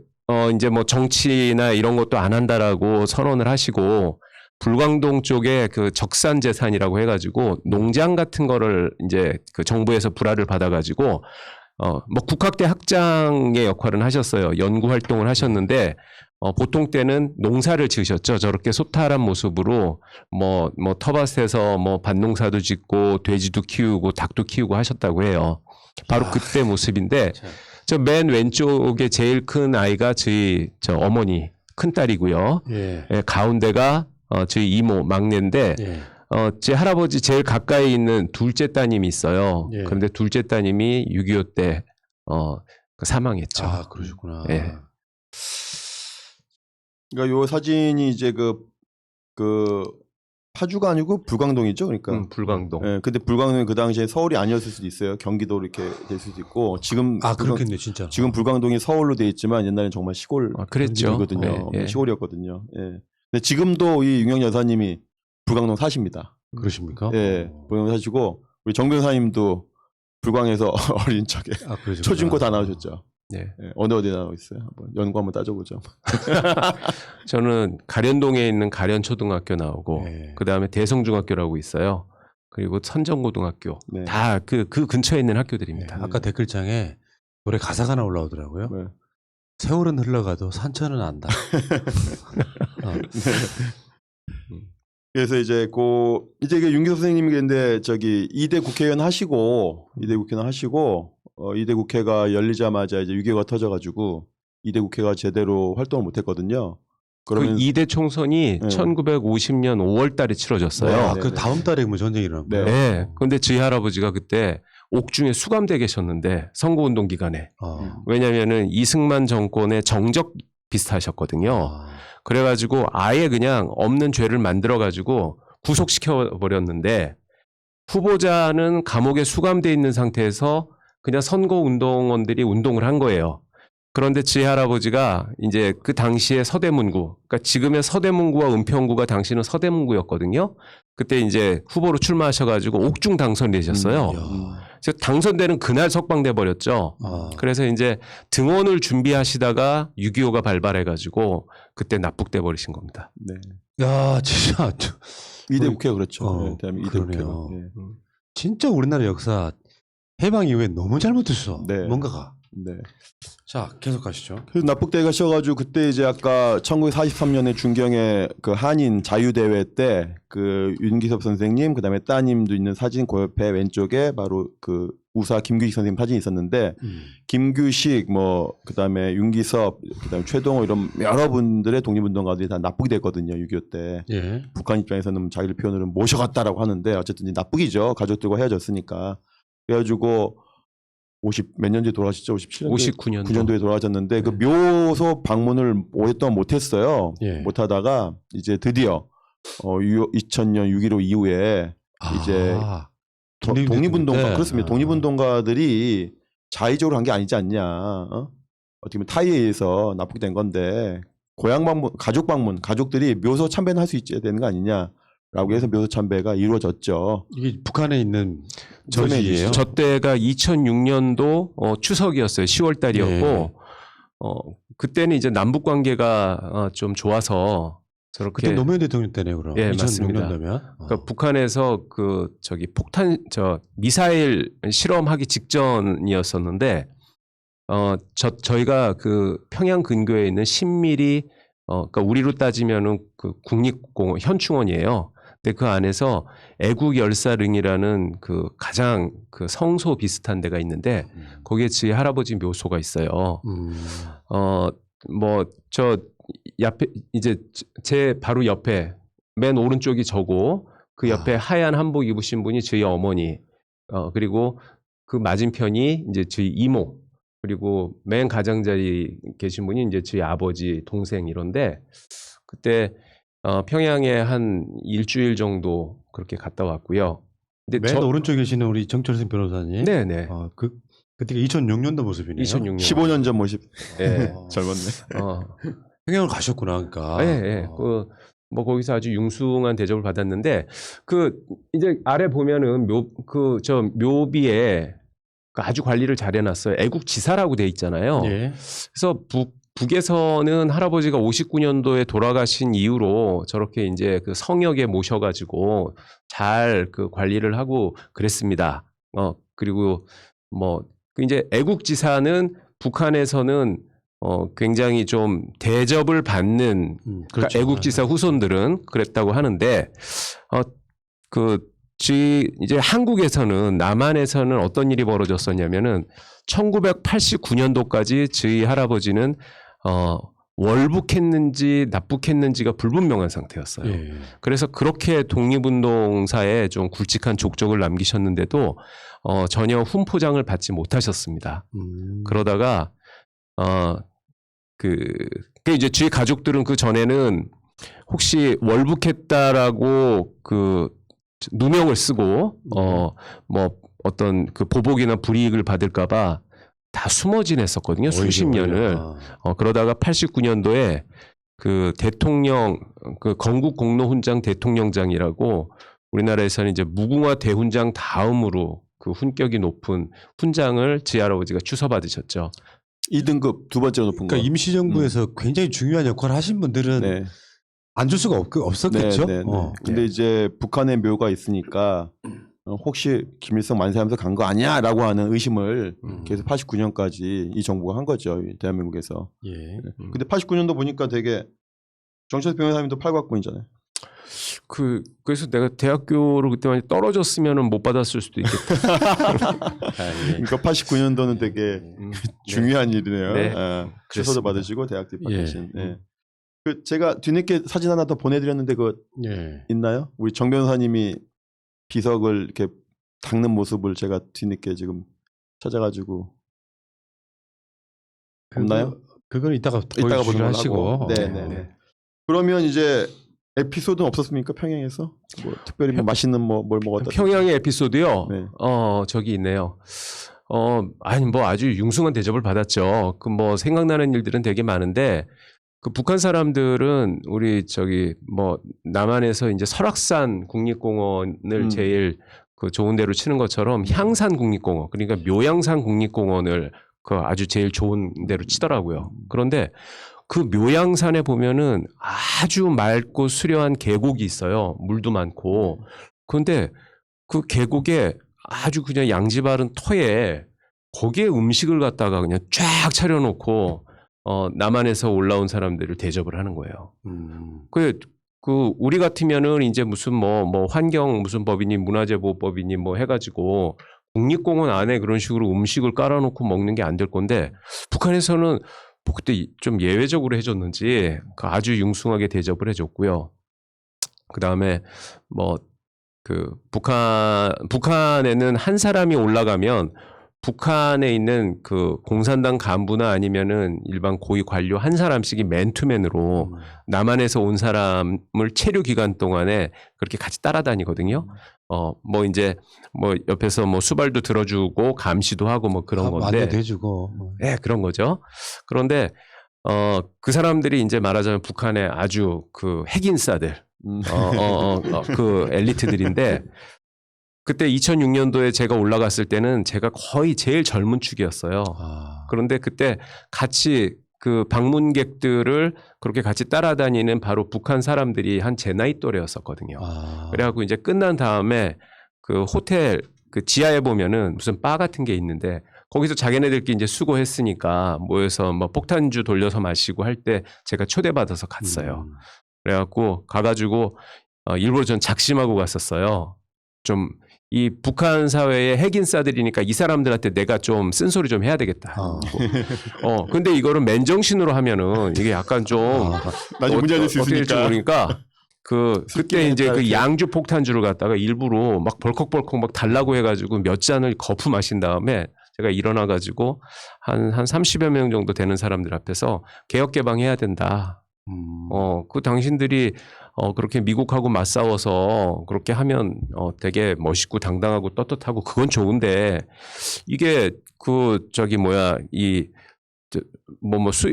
뭐 정치나 이런 것도 안 한다라고 선언을 하시고, 불광동 쪽에 그 적산재산이라고 해가지고 농장 같은 거를 이제 그 정부에서 불화를 받아가지고 뭐 국학대 학장의 역할은 하셨어요. 연구 활동을 하셨는데 보통 때는 농사를 지으셨죠. 저렇게 소탈한 모습으로 뭐 텃밭에서 뭐 밭농사도 짓고 돼지도 키우고 닭도 키우고 하셨다고 해요. 바로 그때 모습인데, 저 맨 왼쪽에 제일 큰 아이가 저 어머니 큰 딸이고요. 예. 가운데가 저희 이모 막내인데, 제 할아버지 제일 가까이 있는 둘째 따님이 있어요. 예. 그런데 둘째 따님이 6.25 때 사망했죠. 아, 그러셨구나. 예. 그러니까 요 사진이 이제 그 파주가 아니고 불광동이죠, 그러니까. 불광동. 예, 근데 불광동이 그 당시에 서울이 아니었을 수도 있어요. 경기도로 이렇게 될 수도 있고, 지금 그렇겠네, 진짜. 지금 불광동이 서울로 돼 있지만 옛날엔 정말 그랬죠. 시골이거든요. 예. 시골이었거든요. 예. 근데 지금도 이 윤영 여사님이 불광동 사십니다. 그러십니까? 예, 불광동 사시고 우리 정 변호사님도 불광에서 어린 척에 초중고 다 나오셨죠. 네. 예, 어디 나오고 있어요? 한번 연구 한번 따져보죠. 저는 가련동에 있는 가련초등학교 나오고, 네. 그 다음에 대성중학교라고 있어요. 그리고 선정고등학교. 네. 다 그 근처에 있는 학교들입니다. 아까 댓글창에 노래 가사가 하나 올라오더라고요. 네. 세월은 흘러가도 산천은 안다. 그래서 이제 이게 윤기석 선생님이 근데 저기 2대 국회의원 하시고 2대 국회의원 하시고 2대 국회가 열리자마자 이제 6.25가 터져가지고 2대 국회가 제대로 활동을 못했거든요. 그 그러면 2대 총선이 네. 1950년 5월 달에 치러졌어요. 네. 그 다음 달에 뭐 전쟁이 일어났고요. 네. 근데 저희 할아버지가 그때 옥중에 수감돼 계셨는데 선거운동 기간에. 왜냐면은 이승만 정권의 정적 비슷하셨거든요. 그래가지고 아예 그냥 없는 죄를 만들어가지고 구속시켜 버렸는데 후보자는 감옥에 수감돼 있는 상태에서 그냥 선거운동원들이 운동을 한 거예요. 그런데 저희 할아버지가 이제 그 당시에 서대문구, 그러니까 지금의 서대문구와 은평구가 당시는 서대문구였거든요. 그때 이제 후보로 출마하셔가지고 옥중 당선되셨어요. 그래서 당선되는 그날 석방돼 버렸죠. 그래서 이제 등원을 준비하시다가 6.25가 발발해가지고 그때 납북돼 버리신 겁니다. 네. 야, 진짜 2대 국회가 그렇죠. 어, 대한민국 2대 그러네요. 국회가. 네. 진짜 우리나라 역사 해방 이후에 너무 잘못했어. 네. 뭔가가. 네. 자, 계속 가시죠. 그래서 납북대 가셔가지고 그때 이제 아까 1943년에 중경의 그 한인 자유대회 때 그 윤기섭 선생님 그다음에 따님도 있는 사진 그 옆에 왼쪽에 바로 그 우사 김규식 선생님 사진이 있었는데 김규식 뭐 그다음에 윤기섭 그다음에 최동호 이런 여러 분들의 독립운동가들이 다 납북이 됐거든요. 6.25 때. 예. 북한 입장에서는 자기들 표현으로 모셔갔다라고 하는데 어쨌든 이제 납북이죠. 가족들과 헤어졌으니까. 그래가지고 50 몇 년도에 돌아가셨죠? 57년도 59년도. 9년도에 돌아가셨는데 그 묘소 방문을 오랫동안 못했어요. 예. 못하다가 이제 드디어 2000년 6.15 이후에 이제 독립운동가 때. 그렇습니다. 독립운동가들이 자의적으로 한 게 아니지 않냐. 어떻게 보면 타의에 의해서 납북된 건데 고향 방문, 가족 방문, 가족들이 묘소 참배는 할 수 있어야 되는 거 아니냐라고 해서 묘소 참배가 이루어졌죠. 이게 북한에 있는 저지예요. 저 때가 2006년도 추석이었어요. 10월 달이었고 네. 그때는 이제 남북 관계가 좀 좋아서 저렇게 그때 노무현 대통령 때네요, 그럼. 예, 2006년도면. 그러니까 북한에서 폭탄 미사일 실험하기 직전이었었는데 저희가 그 평양 근교에 있는 신밀이 그러니까 우리로 따지면은 그 국립공원 현충원이에요. 근데 그 안에서 애국 열사릉이라는 그 가장 그 성소 비슷한 데가 있는데 거기에 저희 할아버지 묘소가 있어요. 뭐 저 옆에 이제 제 바로 옆에 맨 오른쪽이 저고 그 옆에 하얀 한복 입으신 분이 저희 어머니 그리고 그 맞은편이 이제 저희 이모 그리고 맨 가장자리 계신 분이 이제 저희 아버지 동생 이런데 그때 평양에 한 일주일 정도 그렇게 갔다 왔고요. 근데 맨 오른쪽에 계시는 우리 정철승 변호사님. 네네. 그때가 2006년도 모습이네요. 2006년. 15년 전 모습. 네. 젊었네. 평양을 가셨구나, 그러니까. 네, 네. 뭐 거기서 아주 융숭한 대접을 받았는데 이제 아래 보면은 묘비에 아주 관리를 잘 해놨어요. 애국지사라고 돼 있잖아요. 예. 그래서 북에서는 할아버지가 59년도에 돌아가신 이후로 저렇게 이제 그 성역에 모셔가지고 잘 그 관리를 하고 그랬습니다. 그리고 뭐 이제 애국지사는 북한에서는 굉장히 좀 대접을 받는 그렇죠. 그러니까 애국지사 후손들은 그랬다고 하는데 이제 한국에서는 남한에서는 어떤 일이 벌어졌었냐면은 1989년도까지 저희 할아버지는 월북했는지 납북했는지가 불분명한 상태였어요. 예. 그래서 그렇게 독립운동사에 좀 굵직한 족적을 남기셨는데도 전혀 훈포장을 받지 못하셨습니다. 그러다가 이제 저희 가족들은 그 전에는 혹시 월북했다라고 그 누명을 쓰고 뭐 어떤 그 보복이나 불이익을 받을까봐 다 숨어 지냈었거든요. 수십 년을. 그러다가 89년도에 그 대통령 그 건국 공로훈장 대통령장이라고 우리나라에서는 이제 무궁화 대훈장 다음으로 그 훈격이 높은 훈장을 저희 할아버지가 추서받으셨죠. 2등급 두 번째로 높은 거. 그러니까 임시정부에서 굉장히 중요한 역할을 하신 분들은 네. 안 줄 수가 없었겠죠. 네. 근데 이제 북한에 묘가 있으니까 혹시 김일성 만세하면서 간 거 아니야라고 하는 의심을 계속 89년까지 이 정부가 한 거죠. 대한민국에서. 예. 근데 89년도 보니까 되게 정철 변호사님도 팔각분이잖아요. 그래서 내가 대학교를 그때 많이 떨어졌으면은 못 받았을 수도 있겠다. 그러니까 89년도는 되게 중요한 일이네요. 네. 최소도 그랬습니다. 받으시고 대학도 입학하신. 예. 그 제가 뒤늦게 사진 하나 더 보내드렸는데 그 있나요? 우리 정 변호사님이 비석을 이렇게 닦는 모습을 제가 뒤늦게 지금 찾아가지고 없나요? 그건 이따가 이따가 보는 보여주기로 걸로 하시고. 하고. 네네. 그러면 이제 에피소드는 없었습니까? 평양에서 뭐 특별히 뭐 맛있는 뭘 먹었다. 평양의 에피소드요. 네. 저기 있네요. 아니 뭐 아주 융숭한 대접을 받았죠. 그 뭐 생각나는 일들은 되게 많은데 그 북한 사람들은 우리 저기 뭐 남한에서 이제 설악산 국립공원을 제일 그 좋은 데로 치는 것처럼 향산 국립공원 그러니까 묘양산 국립공원을 그 아주 제일 좋은 데로 치더라고요. 그런데 그 묘양산에 보면은 아주 맑고 수려한 계곡이 있어요. 물도 많고. 그런데 그 계곡에 아주 그냥 양지 바른 터에 거기에 음식을 갖다가 그냥 쫙 차려놓고 남한에서 올라온 사람들을 대접을 하는 거예요. 그 우리 같으면은 이제 무슨 뭐 환경 무슨 법이니 문화재보호법이니 뭐 해가지고 국립공원 안에 그런 식으로 음식을 깔아놓고 먹는 게 안 될 건데 북한에서는 뭐 그때 좀 예외적으로 해줬는지 아주 융숭하게 대접을 해줬고요. 그 다음에 뭐 그 북한에는 한 사람이 올라가면 북한에 있는 그 공산당 간부나 아니면은 일반 고위 관료 한 사람씩이 맨투맨으로 남한에서 온 사람을 체류 기간 동안에 그렇게 같이 따라다니거든요. 뭐 이제 뭐 옆에서 뭐 수발도 들어주고 감시도 하고 뭐 그런 건데. 안내도 해주고. 네, 그런 거죠. 그런데 그 사람들이 이제 말하자면 북한의 아주 그 핵인싸들, 그 엘리트들인데 그때 2006년도에 제가 올라갔을 때는 제가 거의 제일 젊은 축이었어요. 그런데 그때 같이 그 방문객들을 그렇게 같이 따라다니는 바로 북한 사람들이 한 제 나이 또래였었거든요. 그래갖고 이제 끝난 다음에 그 호텔 그 지하에 보면은 무슨 바 같은 게 있는데 거기서 자기네들끼리 이제 수고했으니까 모여서 뭐 폭탄주 돌려서 마시고 할 때 제가 초대받아서 갔어요. 그래갖고 가가지고 일부러 전 작심하고 갔었어요. 좀 이 북한 사회의 핵인싸들이니까 이 사람들한테 내가 좀 쓴소리 좀 해야 되겠다. 근데 이거를 맨정신으로 하면은 이게 약간 좀 나중에 문제 될 수 어떻게 될지 있으니까. 모르니까 그때 이제 그 양주 폭탄주를 갖다가 일부러 막 벌컥벌컥 막 달라고 해가지고 몇 잔을 거푸 마신 다음에 제가 일어나가지고 한 30여 명 정도 되는 사람들 앞에서 개혁 개방해야 된다. 그 당신들이 그렇게 미국하고 맞싸워서 그렇게 하면 되게 멋있고 당당하고 떳떳하고 그건 좋은데 이게 그 저기 뭐야 이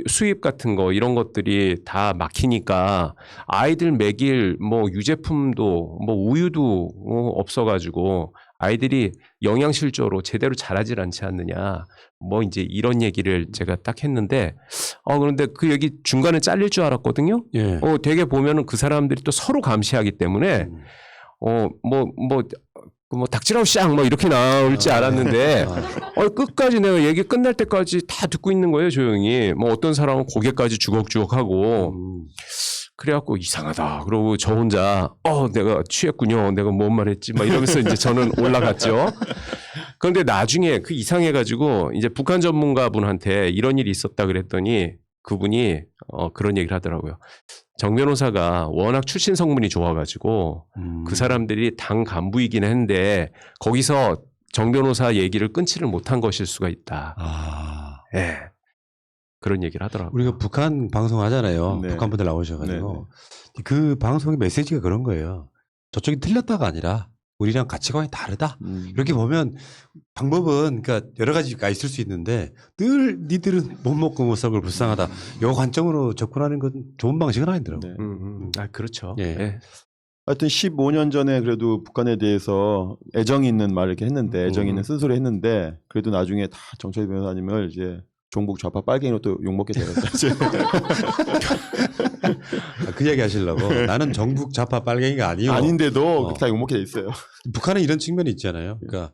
수입 같은 거 이런 것들이 다 막히니까 아이들 먹일 뭐 유제품도 뭐 우유도 없어가지고 아이들이 영양실조로 제대로 자라질 않지 않느냐 뭐 이제 이런 얘기를 제가 딱 했는데 그런데 그 얘기 중간에 잘릴 줄 알았거든요. 예. 되게 보면은 그 사람들이 또 서로 감시하기 때문에 뭐 닥치라우 쌍 뭐 이렇게 나올지 알았는데 끝까지 내가 얘기 끝날 때까지 다 듣고 있는 거예요 조용히. 뭐 어떤 사람은 고개까지 주걱주걱하고 그래갖고 이상하다. 그러고 저 혼자 내가 취했군요. 내가 뭔 말했지. 막 이러면서 이제 저는 올라갔죠. 그런데 나중에 그 이상해가지고 이제 북한 전문가분한테 이런 일이 있었다 그랬더니 그분이 그런 얘기를 하더라고요. 정 변호사가 워낙 출신 성분이 좋아가지고 그 사람들이 당 간부이긴 했는데 거기서 정 변호사 얘기를 끊지를 못한 것일 수가 있다. 예. 그런 얘기를 하더라고요. 우리가 북한 방송 하잖아요. 네. 북한 분들 나오셔가지고 그 방송의 메시지가 그런 거예요. 저쪽이 틀렸다가 아니라 우리랑 가치관이 다르다. 이렇게 보면 방법은 그러니까 여러 가지가 있을 수 있는데 늘 니들은 못 먹고 못 살고 불쌍하다. 이 관점으로 접근하는 건 좋은 방식은 아니더라고요. 그렇죠. 예. 예. 하여튼 15년 전에 그래도 북한에 대해서 애정이 있는 말을 이렇게 했는데 애정이 있는 쓴소리 했는데 그래도 나중에 다 정철 변호사님을 이제 종북 좌파 빨갱이로 또 욕먹게 되었다. 그 얘기 하시려고 나는 정북 좌파 빨갱이가 아니요. 아닌데도 다 욕먹게 돼 있어요. 북한은 이런 측면이 있잖아요. 그러니까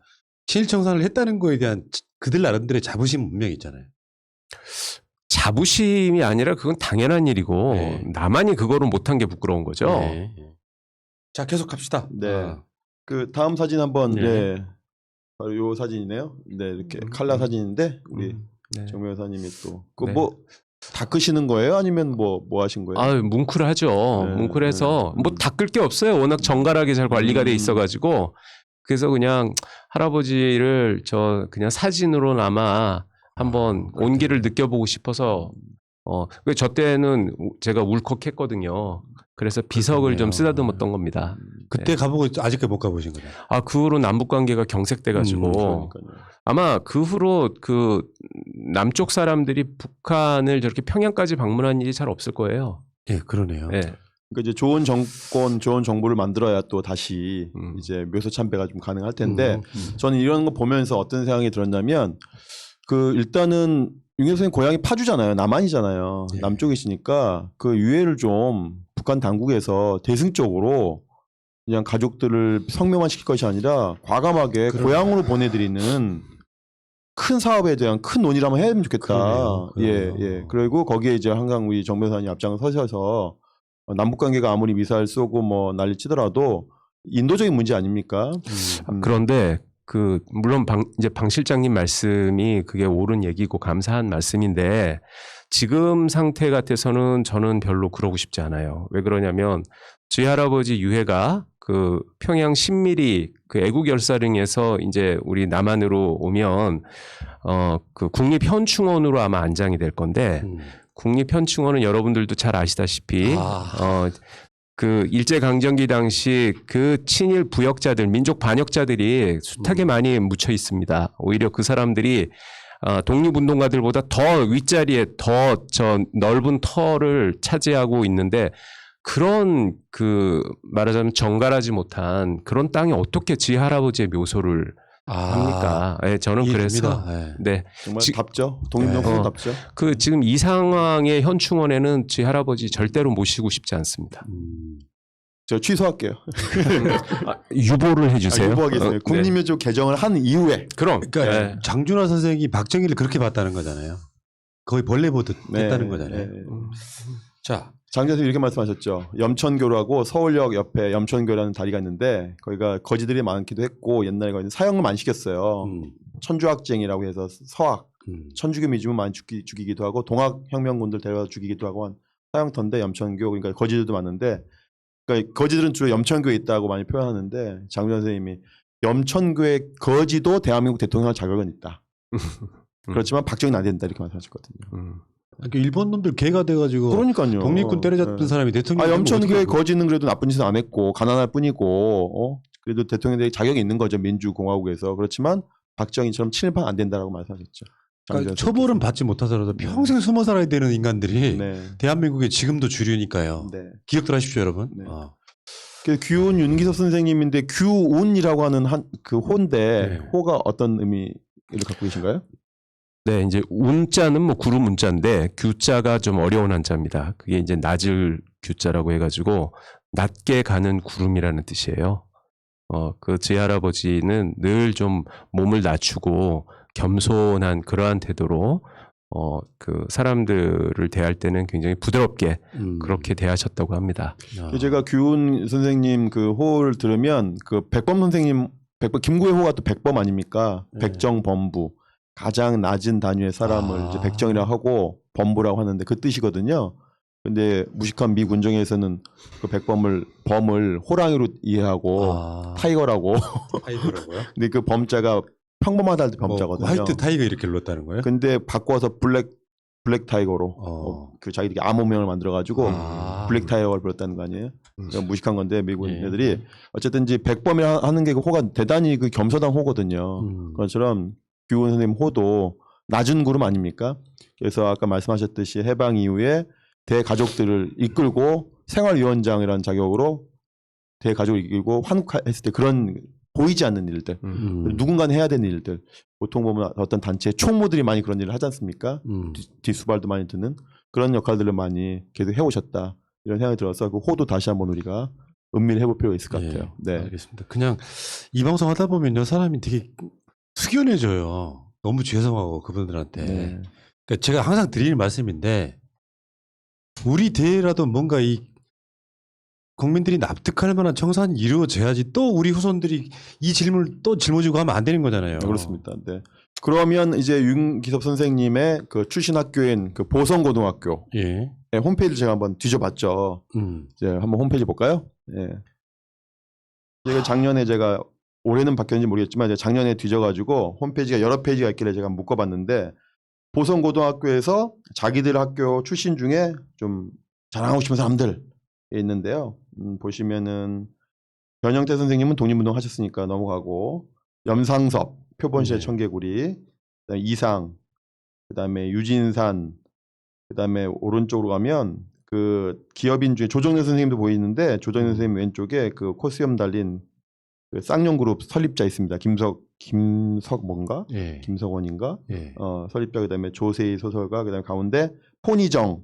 친일청산을 했다는 거에 대한 그들 나름대로의 자부심 분명히 있잖아요. 자부심이 아니라 그건 당연한 일이고 네. 나만이 그거를 못한 게 부끄러운 거죠. 네. 자, 계속 갑시다. 네. 그 다음 사진 한번 네. 네. 바로 요 사진이네요. 네, 이렇게 칼라 사진인데 우리 네. 정 변호사님이 또 그 네. 뭐 닦으시는 거예요? 아니면 뭐 하신 거예요? 아, 뭉클하죠. 네, 뭉클해서 네. 뭐 닦을 게 없어요. 워낙 정갈하게 잘 관리가 돼 있어가지고 그래서 그냥 할아버지를 저 그냥 사진으로나마 한번 온기를 느껴보고 싶어서 저 때는 제가 울컥했거든요. 그래서 비석을 좀 쓰다듬었던 겁니다. 그때 가보고 아직까지 못 가보신 거예요. 아, 그 후로 남북 관계가 경색돼가지고 그러니까요. 아마 그 후로 그 남쪽 사람들이 북한을 저렇게 평양까지 방문한 일이 잘 없을 거예요. 예, 그러네요. 네. 그러니까 이제 좋은 정권, 좋은 정부를 만들어야 또 다시 이제 묘소 참배가 좀 가능할 텐데 저는 이런 거 보면서 어떤 생각이 들었냐면 그 일단은 윤 교수님 고향이 파주잖아요. 남한이잖아요. 네. 남쪽이시니까 그 유해를 좀 북한 당국에서 대승적으로 그냥 가족들을 성명만 시킬 것이 아니라 과감하게 고향으로 보내드리는 큰 사업에 대한 큰 논의를 한번 해야 좋겠다. 그러네요. 예. 그리고 거기에 이제 항상 우리 정 변호사님 앞장 서셔서 남북 관계가 아무리 미사일 쏘고 뭐 난리 치더라도 인도적인 문제 아닙니까? 그런데 그 물론 이제 방 실장님 말씀이 그게 옳은 얘기고 감사한 말씀인데 지금 상태 같아서는 저는 별로 그러고 싶지 않아요. 왜 그러냐면 저희 할아버지 유해가 그 평양 신밀히 그 애국열사령에서 이제 우리 남한으로 오면 그 국립현충원으로 아마 안장이 될 건데 국립현충원은 여러분들도 잘 아시다시피 그 일제강점기 당시 그 친일 부역자들, 민족 반역자들이 숱하게 많이 묻혀 있습니다. 오히려 그 사람들이 독립운동가들보다 더 윗자리에 더 저 넓은 터를 차지하고 있는데 그런 그 말하자면 정갈하지 못한 그런 땅에 어떻게 지 할아버지의 묘소를 합니까? 네, 저는 그래서 네. 정말 답죠. 독립정권 답죠. 그 지금 이 상황의 현충원에는 지 할아버지 절대로 모시고 싶지 않습니다. 저 취소할게요. 유보를 해주세요. 유보하겠습니다. 국립묘소 개정을 한 이후에. 그러니까 장준하 선생이 박정희를 그렇게 봤다는 거잖아요. 거의 벌레 보듯 했다는 거잖아요. 자, 장 교수님 이렇게 말씀하셨죠. 염천교라고 서울역 옆에 염천교라는 다리가 있는데 거기가 거지들이 많기도 했고 옛날에 거기는 사형을 안 시켰어요. 천주학쟁이라고 해서 서학, 천주교 미주문 많이 죽이기도 하고 동학혁명군들 데려다 죽이기도 하고 한 사형터인데 염천교 그러니까 거지들도 많은데 그러니까 거지들은 주로 염천교에 있다고 많이 표현하는데 장준 선생님이 염천교의 거지도 대한민국 대통령할 자격은 있다. 그렇지만 박정희는 안 된다 이렇게 말씀하셨거든요. 그러니까 일본 놈들 개가 돼가지고 그러니까요. 독립군 때려잡은 사람이 대통령. 염천교의 거지는 그래도 나쁜 짓은 안 했고 가난할 뿐이고 그래도 대통령들이 자격이 있는 거죠 민주공화국에서. 그렇지만 박정희처럼 친일파는 안 된다라고 말씀하셨죠. 그러니까 처벌은 받지 못하더라도 평생 숨어 살아야 되는 인간들이 대한민국의 지금도 주류니까요. 기억들 하십시오, 여러분. 그 규운 윤기석 선생님인데 규운이라고 하는 그 호인데 호가 어떤 의미를 갖고 계신가요? 네, 이제 운자는 뭐 구름 문자인데 규자가 좀 어려운 한자입니다. 그게 이제 낮을 규자라고 해가지고 낮게 가는 구름이라는 뜻이에요. 그 제 할아버지는 늘 좀 몸을 낮추고 겸손한 그러한 태도로 그 사람들을 대할 때는 굉장히 부드럽게 그렇게 대하셨다고 합니다. 제가 규운 선생님 그 호를 들으면 그 백범 선생님 김구의 호가 또 백범 아닙니까? 백정범부. 가장 낮은 단위의 사람을 이제 백정이라고 하고 범부라고 하는데 그 뜻이거든요. 근데 무식한 미 군정에서는 그 범을 호랑이로 이해하고 타이거라고. 타이거라고요? 근데 그 범자가 평범하다 할 때 범자거든요. 화이트 타이거 이렇게 불렀다는 거예요? 근데 바꿔서 블랙 타이거로 그 자기들이 암호명을 만들어가지고 블랙 타이거를 불렀다는 거 아니에요? 그러니까 무식한 건데 미국 애들이 어쨌든 이제 백범이라 하는 게 그 호가 대단히 그 겸손한 호거든요. 그것처럼 규훈 선생님 호도 낮은 구름 아닙니까? 그래서 아까 말씀하셨듯이 해방 이후에 대가족들을 이끌고 생활위원장이라는 자격으로 대가족을 이끌고 환국했을 때 그런 보이지 않는 일들, 누군가는 해야 되는 일들, 보통 보면 어떤 단체 총무들이 많이 그런 일을 하지 않습니까? 뒷수발도 많이 듣는 그런 역할들을 많이 계속 해오셨다 이런 생각이 들어서 그 호도 다시 한번 우리가 음미를 해볼 필요가 있을 것 같아요. 네, 알겠습니다. 그냥 이 방송 하다 보면요 사람이 되게 숙연해져요. 너무 죄송하고 그분들한테. 그러니까 제가 항상 드리는 말씀인데 우리 대회라도 뭔가 이 국민들이 납득할 만한 청산이 이루어져야지 또 우리 후손들이 이 질문을 또 짊어지고 하면 안 되는 거잖아요. 그렇습니다. 네. 그러면 이제 윤기섭 선생님의 그 출신 학교인 그 보성고등학교 예. 홈페이지를 제가 한번 뒤져봤죠. 이제 한번 홈페이지 볼까요? 예. 이게 작년에 제가 올해는 바뀌었는지 모르겠지만 이제 작년에 뒤져가지고 홈페이지가 여러 페이지가 있길래 제가 묶어봤는데 보성고등학교에서 자기들 학교 출신 중에 좀 자랑하고 싶은 사람들 있는데요. 보시면은 변형태 선생님은 독립운동 하셨으니까 넘어가고 염상섭 표본시대 네. 청개구리 그다음에 이상 그다음에 유진산 그다음에 오른쪽으로 가면 그 기업인 중에 조정래 선생님도 보이는데 조정래 선생님 왼쪽에 그 코스염 달린 그 쌍용그룹 설립자 있습니다. 김석 뭔가 예. 김석원인가 예. 설립자 그다음에 조세희 소설가 그다음에 가운데 폰이정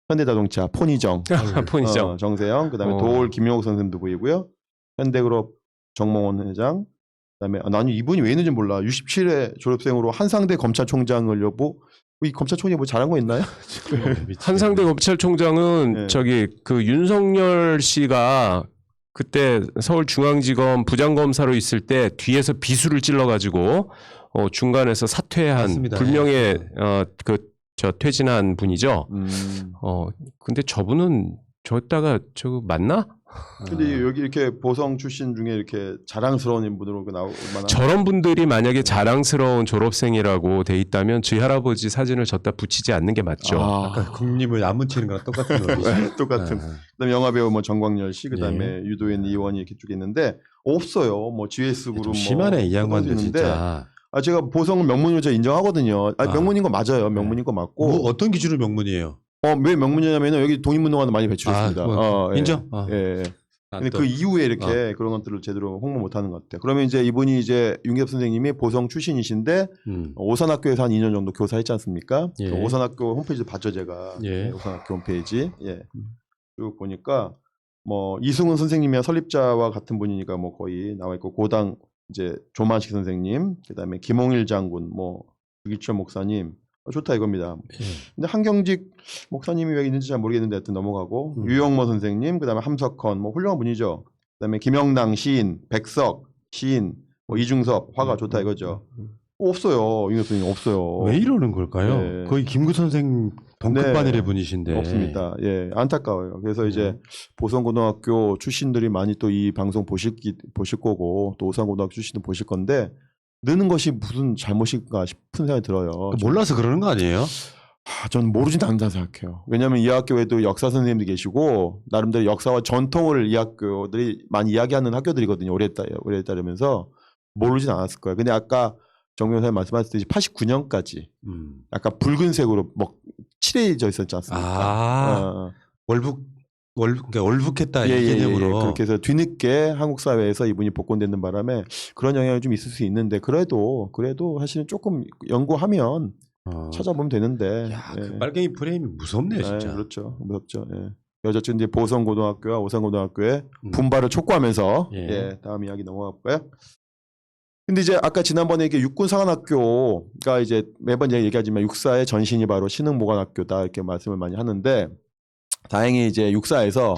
현대자동차 폰이정 폰이정. 정세영 그다음에 도올 김용옥 선생님도 보이고요. 현대그룹 정몽원 회장 그다음에 나는 이분이 왜 있는지 몰라. 67회 졸업생으로 한상대 검찰총장을 여보 이 검찰총장이 뭐 잘한 거 있나요? 한상대 검찰총장은 네. 저기 그 윤석열 씨가 그때 서울중앙지검 부장검사로 있을 때 뒤에서 비수를 찔러가지고 중간에서 사퇴한 맞습니다. 불명예 예. 저 퇴진한 분이죠. 근데 저분은 저다가 저거 맞나? 근데 여기 이렇게 보성 출신 중에 이렇게 자랑스러운 인물으로 나올 만한 저런 분들이 만약에 자랑스러운 졸업생이라고 돼 있다면 저희 할아버지 사진을 졌다 붙이지 않는 게 맞죠. 아까 국립을 안 묻히는 거랑 똑같은 거죠. 똑같은. 그다음에 영화배우 뭐 정광열 씨, 그다음에 유도현 이원이 이렇게 쭉 있는데 없어요. 뭐 GS 그룹 뭐 심하네 이 양반들 있는데 진짜. 제가 보성은 명문으로 제가 인정하거든요. 명문인 거 맞아요. 명문인 거 맞고. 뭐 어떤 기준으로 명문이에요? 왜 명문이냐면은 여기 독립운동가도 많이 배출했습니다. 예. 인정. 예. 근데 그 이후에 이렇게 그런 것들을 제대로 홍보 못하는 것 같아요. 그러면 이제 이분이 이제 윤기섭 선생님이 보성 출신이신데 오산학교에서 한 2년 정도 교사했지 않습니까? 예. 오산학교 홈페이지 봤죠 제가. 예. 오산학교 홈페이지. 예. 쭉 보니까 뭐 이승훈 선생님이야 설립자와 같은 분이니까 뭐 거의 나와 있고 고당 이제 조만식 선생님, 그다음에 김홍일 장군, 뭐 유기철 목사님. 좋다 이겁니다. 근데 한경직 목사님이 왜 있는지 잘 모르겠는데 하여튼 넘어가고 유영모 선생님, 그다음에 함석헌 뭐 훌륭한 분이죠. 그다음에 김영당 시인, 백석 시인, 뭐 이중섭 화가 좋다 이거죠. 없어요. 윤 교수님 없어요. 왜 이러는 걸까요? 네. 거의 김구 선생 동급반열의 네. 분이신데 없습니다. 예, 안타까워요. 그래서 이제 보성고등학교 출신들이 많이 또 이 방송 보실 거고 또 오산고등학교 출신도 보실 건데 느는 것이 무슨 잘못일까 싶은 생각이 들어요. 몰라서 그러는 거 아니에요? 저는 모르진 않는다 생각해요. 왜냐하면 이 학교에도 역사 선생님들이 계시고 나름대로 역사와 전통을 이 학교들이 많이 이야기하는 학교들이거든요. 오래 따르면서 모르진 않았을 거예요. 근데 아까 정 변호사님 말씀하셨듯이 89년까지 약간 붉은색으로 뭐 칠해져 있었지 않습니까? 그러니까 월북했다 이 예, 개념으로. 그렇게 해서 뒤늦게 한국 사회에서 이분이 복권되는 바람에 그런 영향이 좀 있을 수 있는데 그래도 사실은 조금 연구하면 찾아보면 되는데. 야, 그 빨갱이 프레임이 무섭네요, 진짜. 그렇죠, 무섭죠. 예. 어쨌든 이제 보성고등학교와 오산고등학교의 분발을 촉구하면서 다음 이야기 넘어갈까요? 근데 이제 아까 지난번에 이게 육군사관학교가 이제 매번 얘기하지만 육사의 전신이 바로 신흥모관학교다 이렇게 말씀을 많이 하는데 다행히 이제 육사에서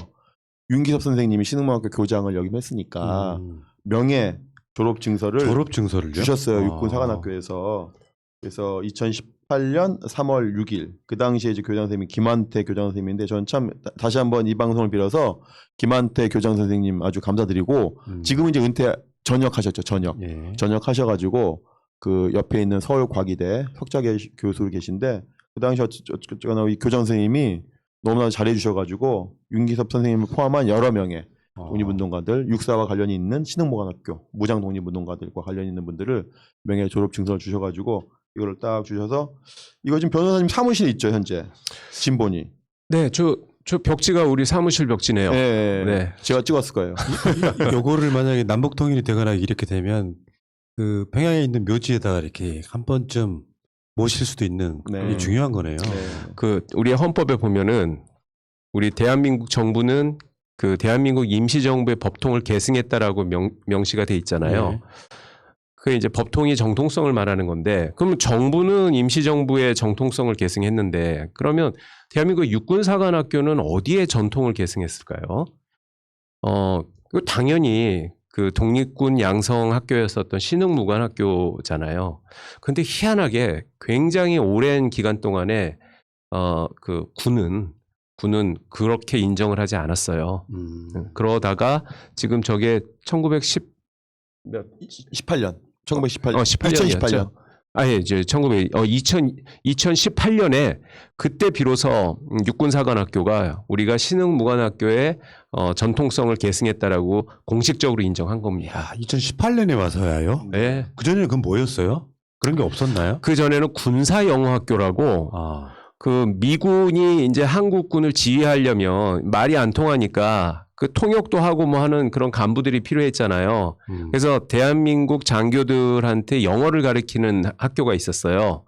윤기섭 선생님이 신흥모관학교 교장을 역임했으니까 명예 졸업 증서를요? 주셨어요. 육군사관학교에서. 그래서 2018년 3월 6일 그 당시에 이제 교장 선생님이 김한태 교장 선생님인데 저는 참 다시 한번 이 방송을 빌어서 김한태 교장 선생님 아주 감사드리고 지금은 이제 전역하셨죠. 전역하셔가지고 그 옆에 있는 서울과기대 석좌 교수로 계신데 그 당시 어쨌거나 이 교장 선생님이 너무나 잘해주셔가지고 윤기섭 선생님을 포함한 여러 명의 독립운동가들, 육사와 관련이 있는 신흥모관학교 무장 독립운동가들과 관련이 있는 분들을 명예 졸업 증서를 주셔가지고 이거를 딱 주셔서 이거 지금 변호사님 사무실에 있죠 현재 진본이. 네, 저 벽지가 우리 사무실 벽지네요. 네. 제가 찍었을 거예요. 요거를 만약에 남북 통일이 되거나 이렇게 되면 그 평양에 있는 묘지에다가 이렇게 한 번쯤 모실 수도 있는 그게 중요한 거네요. 그 우리의 헌법에 보면은 우리 대한민국 정부는 그 대한민국 임시정부의 법통을 계승했다라고 명시가 돼 있잖아요. 그게 이제 법통이 정통성을 말하는 건데, 그럼 정부는 임시정부의 정통성을 계승했는데, 그러면 대한민국 육군사관학교는 어디에 전통을 계승했을까요? 그 당연히 그 독립군 양성 학교였었던 신흥무관학교잖아요. 근데 희한하게 굉장히 오랜 기간 동안에 그 군은 그렇게 인정을 하지 않았어요. 그러다가 지금 저게 18년. 1918년. 2018년. 아예 이제 2018년에 그때 비로소 육군사관학교가 우리가 신흥무관학교의 전통성을 계승했다라고 공식적으로 인정한 겁니다. 야, 2018년에 와서야요? 네. 그전에는 그건 뭐였어요? 그런 게 없었나요? 그 전에는 군사영어학교라고 그 미군이 이제 한국군을 지휘하려면 말이 안 통하니까 그 통역도 하고 뭐 하는 그런 간부들이 필요했잖아요. 그래서 대한민국 장교들한테 영어를 가르치는 학교가 있었어요.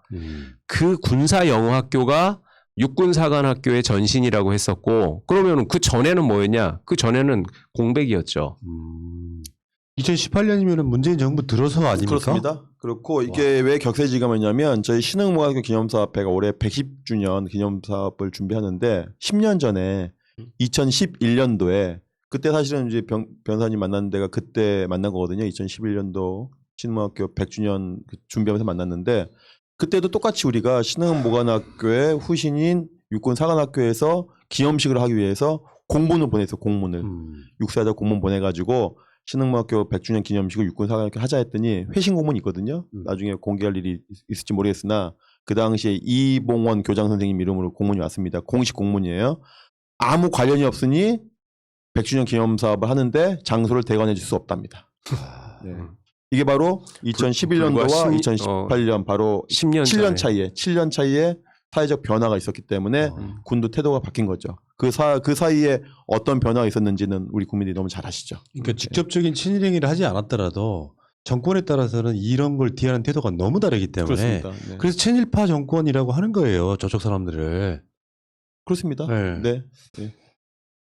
그 군사영어학교가 육군사관학교의 전신이라고 했었고, 그러면 그 전에는 뭐였냐? 그 전에는 공백이었죠. 2018년이면 문재인 정부 들어서 아닙니까? 그렇습니다. 그렇고 이게 왜 격세지감이냐면 저희 신흥무관학교 기념사업회가 올해 110주년 기념사업을 준비하는데 10년 전에 2011년도에 그때 사실은 이제 변호사님 만난 데가 그때 만난 거거든요. 2011년도 신흥무관학교 100주년 준비하면서 만났는데 그때도 똑같이 우리가 신흥무관학교의 후신인 육군사관학교에서 기념식을 하기 위해서 공문을 보냈어요. 공문을. 육사에다 공문 보내가지고 신흥무학교 100주년 기념식을 육군사관학교 하자 했더니 회신 공문이 있거든요. 나중에 공개할 일이 있을지 모르겠으나 그 당시에 이봉원 교장 선생님 이름으로 공문이 왔습니다. 공식 공문이에요. 아무 관련이 없으니 100주년 기념사업을 하는데 장소를 대관해 줄 수 없답니다. 네. 이게 바로 2011년도와 2018년 바로 7년 차이에 사회적 변화가 있었기 때문에 군도 태도가 바뀐 거죠. 그 사이에 어떤 변화가 있었는지는 우리 국민들이 너무 잘 아시죠. 그러니까 직접적인 친일 행위를 하지 않았더라도 정권에 따라서는 이런 걸 대하는 태도가 너무 다르기 때문에 그렇습니다. 네. 그래서 친일파 정권이라고 하는 거예요. 저쪽 사람들을. 그렇습니다. 네. 네. 네.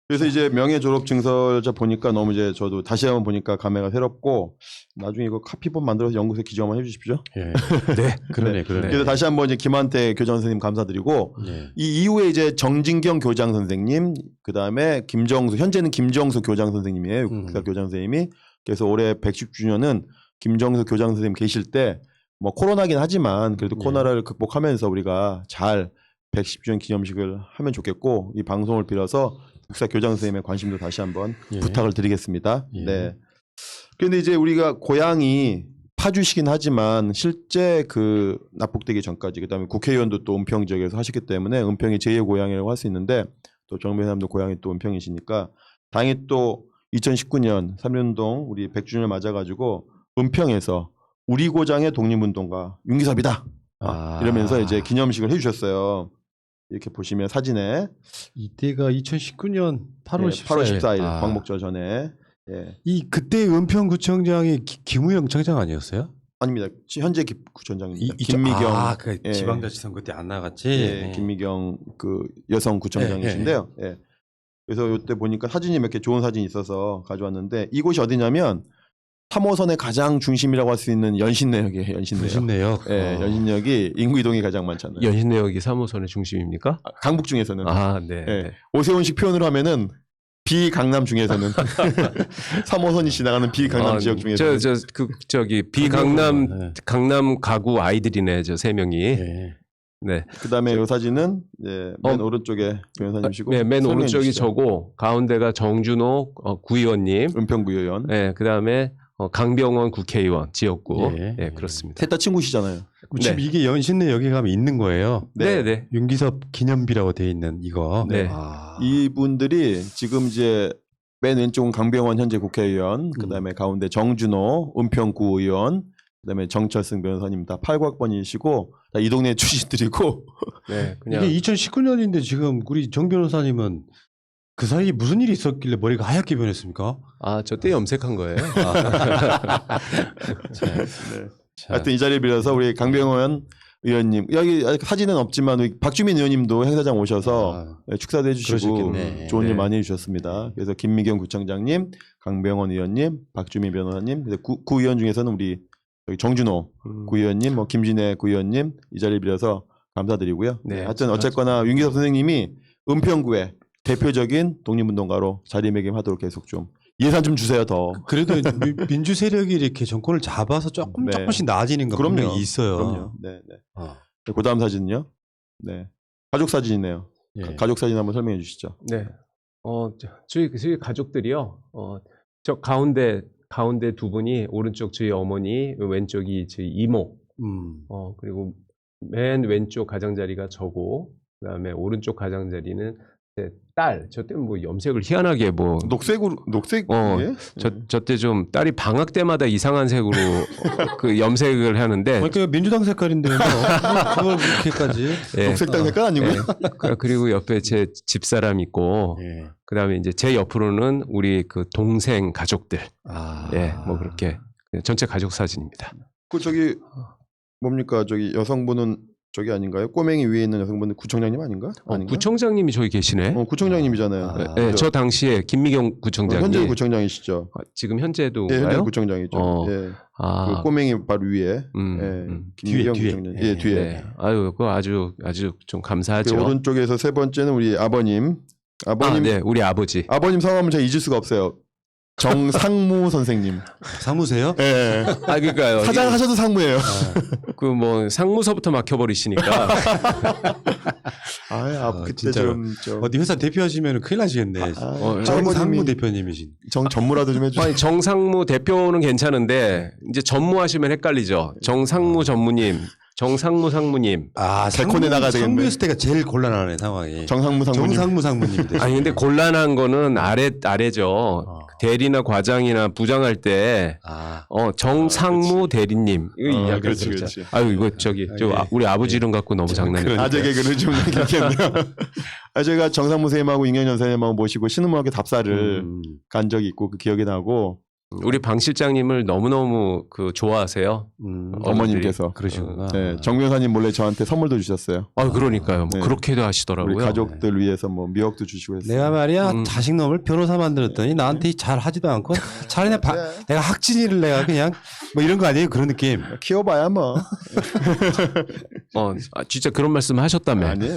그래서 이제 명예 졸업 증서자 보니까 너무 이제 저도 다시 한번 보니까 감회가 새롭고 나중에 이거 카피본 만들어서 연구소에 기조 한번 해주십시오. 네. 네. 그러네. 그래서 다시 한번 이제 김한태 교장 선생님 감사드리고 이 이후에 이제 정진경 교장 선생님 그 다음에 김정수 현재는 김정수 교장 선생님이에요. 육사 교장 선생님이. 그래서 올해 110주년은 김정수 교장 선생님 계실 때 뭐 코로나긴 하지만 그래도 코로나를 극복하면서 우리가 잘 110주년 기념식을 하면 좋겠고 이 방송을 빌어서 육사 교장 선생님의 관심도 다시 한번 부탁을 드리겠습니다. 네. 그런데 이제 우리가 고향이 파주시긴 하지만 실제 그 납북되기 전까지 그다음에 국회의원도 또 은평 지역에서 하셨기 때문에 은평이 제2의 고향이라고 할 수 있는데 또 정배사님도 고향이 또 은평이시니까 당연히 또 2019년 3년동 우리 100주년을 맞아가지고 은평에서 우리 고장의 독립운동가 윤기섭이다 이러면서 이제 기념식을 해주셨어요. 이렇게 보시면 사진에 이때가 2019년 8월 14일. 8월 14일 광복절 전에 이 그때 은평구청장이 김우영 청장 아니었어요? 아닙니다. 현재 구청장입니다. 김미경 그 지방자치선거 때 안 나갔지. 김미경 그 여성 구청장이신데요. 그래서 이때 보니까 사진이 몇 개 좋은 사진이 있어서 가져왔는데 이곳이 어디냐면 3호선의 가장 중심이라고 할 수 있는 연신내역이에요. 연신내역. 연신내역이 인구 이동이 가장 많잖아요. 연신내역이 3호선의 중심입니까? 강북 중에서는. 네. 오세훈식 표현으로 하면은 비강남 중에서는 3호선이 지나가는 비강남 지역 중에서 저기 비강남 강남 가구 아이들이네 저 세 명이. 네. 그다음에 이 사진은 맨 오른쪽에 변호사님이시고 맨 오른쪽이 저고 가운데가 정준호 구의원님, 은평 구의원. 네. 그다음에 강병원 국회의원 지역구. 그렇습니다. 셋 다 친구시잖아요. 지금 이게 연신내 여기 가면 있는 거예요. 네. 윤기섭 기념비라고 돼 있는 이거. 네. 이분들이 지금 이제 맨 왼쪽은 강병원 현재 국회의원, 그다음에 가운데 정준호 은평구 의원, 그다음에 정철승 변호사님 다 8학번이시고 다 이 동네 출신들이고. 그냥 이게 2019년인데 지금 우리 정 변호사님은 그 사이에 무슨 일이 있었길래 머리가 하얗게 변했습니까? 저 때 염색한 거예요. 하여튼 이 자리를 빌어서 우리 강병원 의원님 여기 사진은 없지만 우리 박주민 의원님도 행사장 오셔서 축사도 해주시고 그러셨겠네. 좋은 일 많이 해주셨습니다. 그래서 김미경 구청장님, 강병원 의원님, 박주민 변호사님, 구의원 중에서는 우리 정준호 구의원님, 뭐 김진애 구의원님 이 자리를 빌어서 감사드리고요. 하여튼 어쨌거나 윤기섭 선생님이 은평구에 대표적인 독립운동가로 자리매김하도록 계속 좀 예산 좀 주세요 더. 그래도 민주 세력이 이렇게 정권을 잡아서 조금 네. 조금씩 나아지는 건 그럼요. 분명히 있어요. 그럼요. 네, 네. 어. 그다음 사진은요. 네. 가족 사진이네요. 예. 가족 사진 한번 설명해 주시죠. 네. 저희 가족들이요. 저 가운데 두 분이 오른쪽 저희 어머니, 왼쪽이 저희 이모. 그리고 맨 왼쪽 가장자리가 저고, 그다음에 오른쪽 가장자리는 제 딸. 저 때는 뭐 염색을 희한하게 뭐 녹색 예? 저때 좀 딸이 방학 때마다 이상한 색으로 그 염색을 하는데 그러니까 민주당 색깔인데 뭐 그걸 그렇게까지. 예. 녹색당 색깔 아니고요. 그리고 옆에 제 집사람 있고 예. 그다음에 이제 제 옆으로는 우리 그 동생 가족들. 아. 예, 뭐 그렇게 전체 가족 사진입니다. 그 저기 뭡니까 저기 여성분은 저기 아닌가요? 꼬맹이 위에 있는 여성분은 구청장님 아닌가? 아닌가? 구청장님이 저기 계시네. 구청장님이잖아요. 아. 네, 저 당시에 김미경 구청장님. 현재 구청장이시죠. 지금 현재도 예, 현재 가요? 구청장이죠. 예. 그 꼬맹이 바로 위에. 김미경 뒤에. 구청장. 예, 뒤에. 네. 아유, 그거 아주 좀 감사하죠. 그 오른쪽에서 세 번째는 우리 아버님. 아버님. 네, 우리 아버지. 아버님 성함은 제가 잊을 수가 없어요. 정상무 선생님. 사무세요? 예. 그러니까요. 사장 하셔도 상무예요. 그 뭐 상무서부터 막혀버리시니까. 그때 진짜로. 좀 어디 회사 대표하시면 큰일 나시겠네. 정상무 아버님이 대표님이신. 전무라도 좀 해주세요. 아니 정상무 대표는 괜찮은데 이제 전무하시면 헷갈리죠. 정상무 전무님, 정상무 상무님. 개콘에 나가야 되겠네. 상무였을 때가 제일 곤란하네 상황이. 정상무 상무님. 정상무 상무님이 되죠. 아니 근데 곤란한 거는 아래죠. 대리나 과장이나 부장할 때 정상무 대리님 이거 이야기를 그렇지, 들었죠. 그렇지. 아유 이거 우리 아버지 이름 갖고 너무 장난해. 아재 개그를 좀 얘기했네요. 제가 정상무 선생님하고 임경연 선생님하고 모시고 신흥문학회 답사를 간 적이 있고 그 기억이 나고 우리 방 실장님을 너무너무 좋아하세요. 어머님께서 그러시구나. 네, 정 변호사님 몰래 저한테 선물도 주셨어요. 그러니까요. 뭐 네. 그렇게도 하시더라고요. 우리 가족들 위해서 뭐 미역도 주시고 했어요. 내가 말이야 자식놈을 변호사 만들었더니 나한테 잘 하지도 않고 차라리 내가 학진이를 내가 그냥 뭐 이런 거 아니에요? 그런 느낌. 키워봐야 뭐. 진짜 그런 말씀 하셨다며. 아니에요.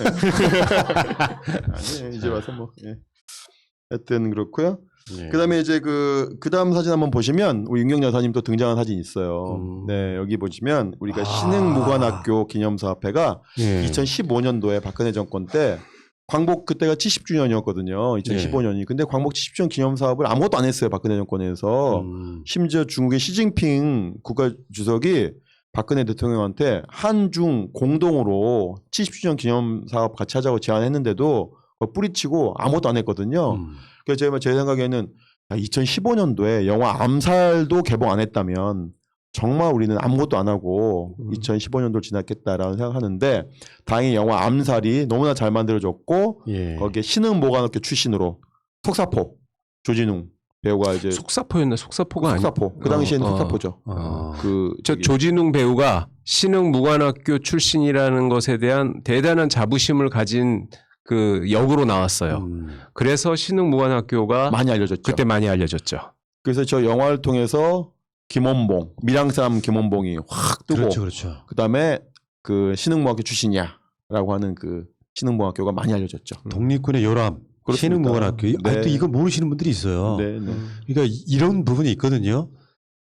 아니에요. 이제 와서 뭐. 예. 하여튼 그렇고요. 그다음에 이제 그다음 사진 한번 보시면 우리 윤경 여사님 또 등장한 사진이 있어요. 네, 여기 보시면 우리가 신흥무관학교 기념사업회가 2015년도에 박근혜 정권 때 광복 그때가 70주년이었거든요. 2015년이. 근데 광복 70주년 기념사업을 아무것도 안 했어요. 박근혜 정권에서. 심지어 중국의 시진핑 국가주석이 박근혜 대통령한테 한중 공동으로 70주년 기념사업 같이 하자고 제안했는데도 뿌리치고 아무것도 안 했거든요. 그래서 제 생각에는 2015년도에 영화 암살도 개봉 안 했다면 정말 우리는 아무것도 안 하고 2015년도를 지났겠다라는 생각하는데 다행히 영화 암살이 너무나 잘 만들어졌고 거기에 신흥모관학교 출신으로 속사포 조진웅 배우가 이제 속사포였나? 속사포가 아니고 속사포 그 당시에는 속사포죠. 조진웅 배우가 신흥무관학교 출신이라는 것에 대한 대단한 자부심을 가진 그 역으로 나왔어요. 그래서 신흥무관학교가 많이 알려졌죠. 그때 많이 알려졌죠. 그래서 저 영화를 통해서 김원봉 밀양사람 김원봉이 확 뜨고 그렇죠. 그다음에 그 신흥무학교 출신이야라고 하는 그 신흥무학교가 많이 알려졌죠. 독립군의 요람 신흥무관학교. 또 이거 모르시는 분들이 있어요. 그러니까 이런 부분이 있거든요.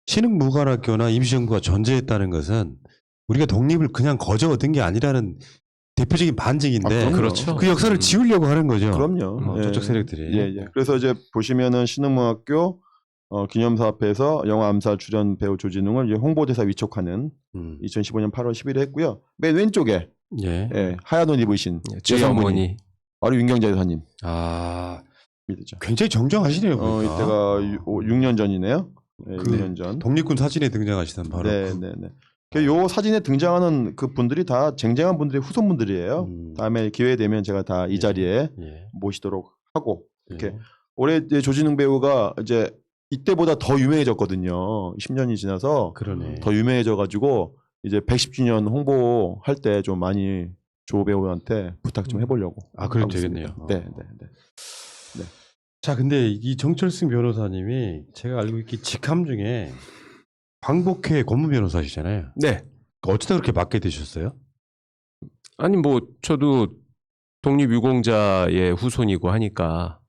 신흥무관학교나 임시정부가 존재했다는 것은 우리가 독립을 그냥 거저 얻은 게 아니라는 대표적인 반증인데 그렇죠. 그 역사를 지우려고 하는 거죠. 그럼요. 저쪽 세력들이. 그래서 이제 보시면은 신흥무학교 기념사업회에서 영화 암살 출연 배우 조진웅을 이제 홍보대사 위촉하는 2015년 8월 10일에 했고요. 맨 왼쪽에 하얀 옷 입으신 저희 어머니 바로 윤경자 여사님. 믿으죠. 굉장히 정정하시네요. 이때가 6년 전이네요. 6년 전. 독립군 사진에 등장하시던 바로. 요 사진에 등장하는 그 분들이 다 쟁쟁한 분들이 후손분들이에요. 다음에 기회 되면 제가 다 이 자리에 모시도록 하고 이렇게 올해 이제 조진웅 배우가 이제 이때보다 더 유명해졌거든요. 10년이 지나서 더 유명해져가지고 이제 110주년 홍보할 때 좀 많이 조 배우한테 부탁 좀 해보려고. 그럼 되겠네요. 네. 자, 근데 이 정철승 변호사님이 제가 알고 있기 직함 중에 광복회 고문 변호사시잖아요. 네. 어쩌다 그렇게 맡게 되셨어요? 아니 뭐 저도 독립유공자의 후손이고 하니까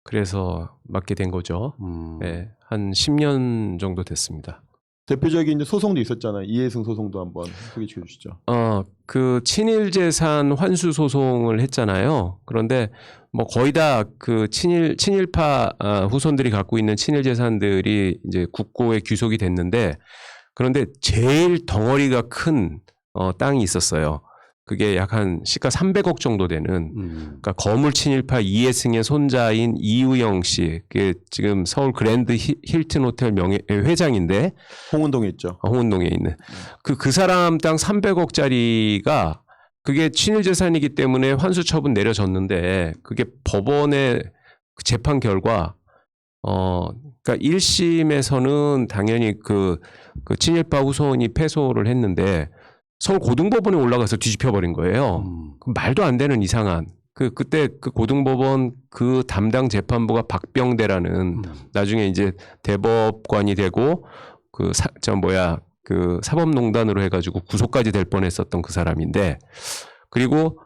그래서 맡게 된 거죠. 네, 한 10년 정도 됐습니다. 대표적인 이제 소송도 있었잖아요. 이해승 소송도 한번 소개해 주시죠. 그 친일재산 환수 소송을 했잖아요. 그런데 뭐 거의 다 그 친일파 후손들이 갖고 있는 친일재산들이 이제 국고에 귀속이 됐는데, 그런데 제일 덩어리가 큰 땅이 있었어요. 그게 약 한 시가 300억 정도 되는, 그러니까 거물 친일파 이해승의 손자인 이우영 씨, 그게 지금 서울 그랜드 힐튼 호텔 회장인데, 홍은동에 있죠. 홍은동에 있는 그 사람 땅 300억짜리가 그게 친일재산이기 때문에 환수 처분 내려졌는데, 그게 법원의 재판 결과 그러니까 1심에서는 당연히 그 친일파 후손이 패소를 했는데 서울 고등법원에 올라가서 뒤집혀버린 거예요. 말도 안 되는 이상한. 그때 그 고등법원 그 담당 재판부가 박병대라는 나중에 이제 대법관이 되고 그 사법농단으로 해가지고 구속까지 될 뻔했었던 그 사람인데, 그리고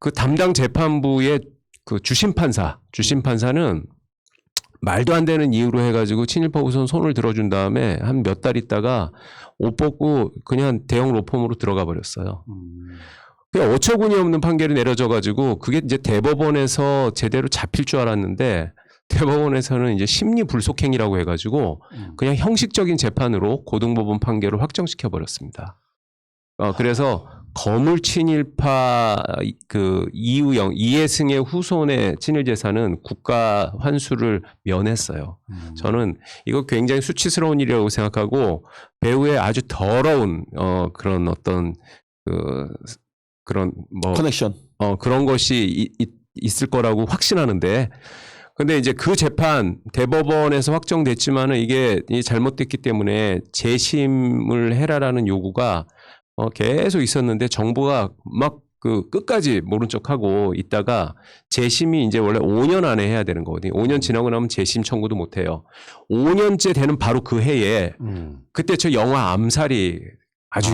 그 담당 재판부의 그 주심판사는 말도 안 되는 이유로 해가지고 친일파 우선 손을 들어준 다음에 한 몇 달 있다가 옷 벗고 그냥 대형 로펌으로 들어가 버렸어요. 그냥 어처구니 없는 판결이 내려져가지고 그게 이제 대법원에서 제대로 잡힐 줄 알았는데 대법원에서는 이제 심리 불속행이라고 해가지고 그냥 형식적인 재판으로 고등법원 판결을 확정시켜 버렸습니다. 그래서 거물 친일파 그 이해승의 후손의 친일 재산은 국가 환수를 면했어요. 저는 이거 굉장히 수치스러운 일이라고 생각하고, 배우의 아주 더러운 그런 어떤 그런 뭐 커넥션 그런 것이 있을 거라고 확신하는데, 근데 이제 그 재판 대법원에서 확정됐지만은 이게 잘못됐기 때문에 재심을 해라라는 요구가 계속 있었는데 정부가 막 끝까지 모른 척하고 있다가 재심이 이제 원래 5년 안에 해야 되는 거거든요. 5년 지나고 나면 재심 청구도 못 해요. 5년째 되는 바로 그 해에 그때 저 영화 암살이 아주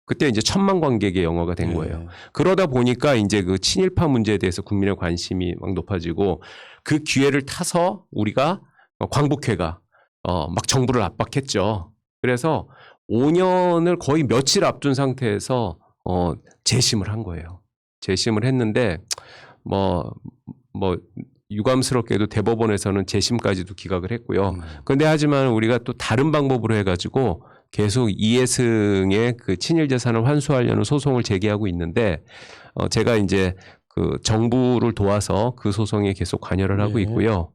그때 이제 1000만 관객의 영화가 된 거예요. 그러다 보니까 이제 그 친일파 문제에 대해서 국민의 관심이 막 높아지고, 그 기회를 타서 우리가 광복회가 막 정부를 압박했죠. 그래서 5년을 거의 며칠 앞둔 상태에서 재심을 한 거예요. 재심을 했는데 뭐 유감스럽게도 대법원에서는 재심까지도 기각을 했고요. 근데 하지만 우리가 또 다른 방법으로 해가지고 계속 이해승의 그 친일 재산을 환수하려는 소송을 제기하고 있는데, 제가 이제 그 정부를 도와서 그 소송에 계속 관여를 하고 있고요.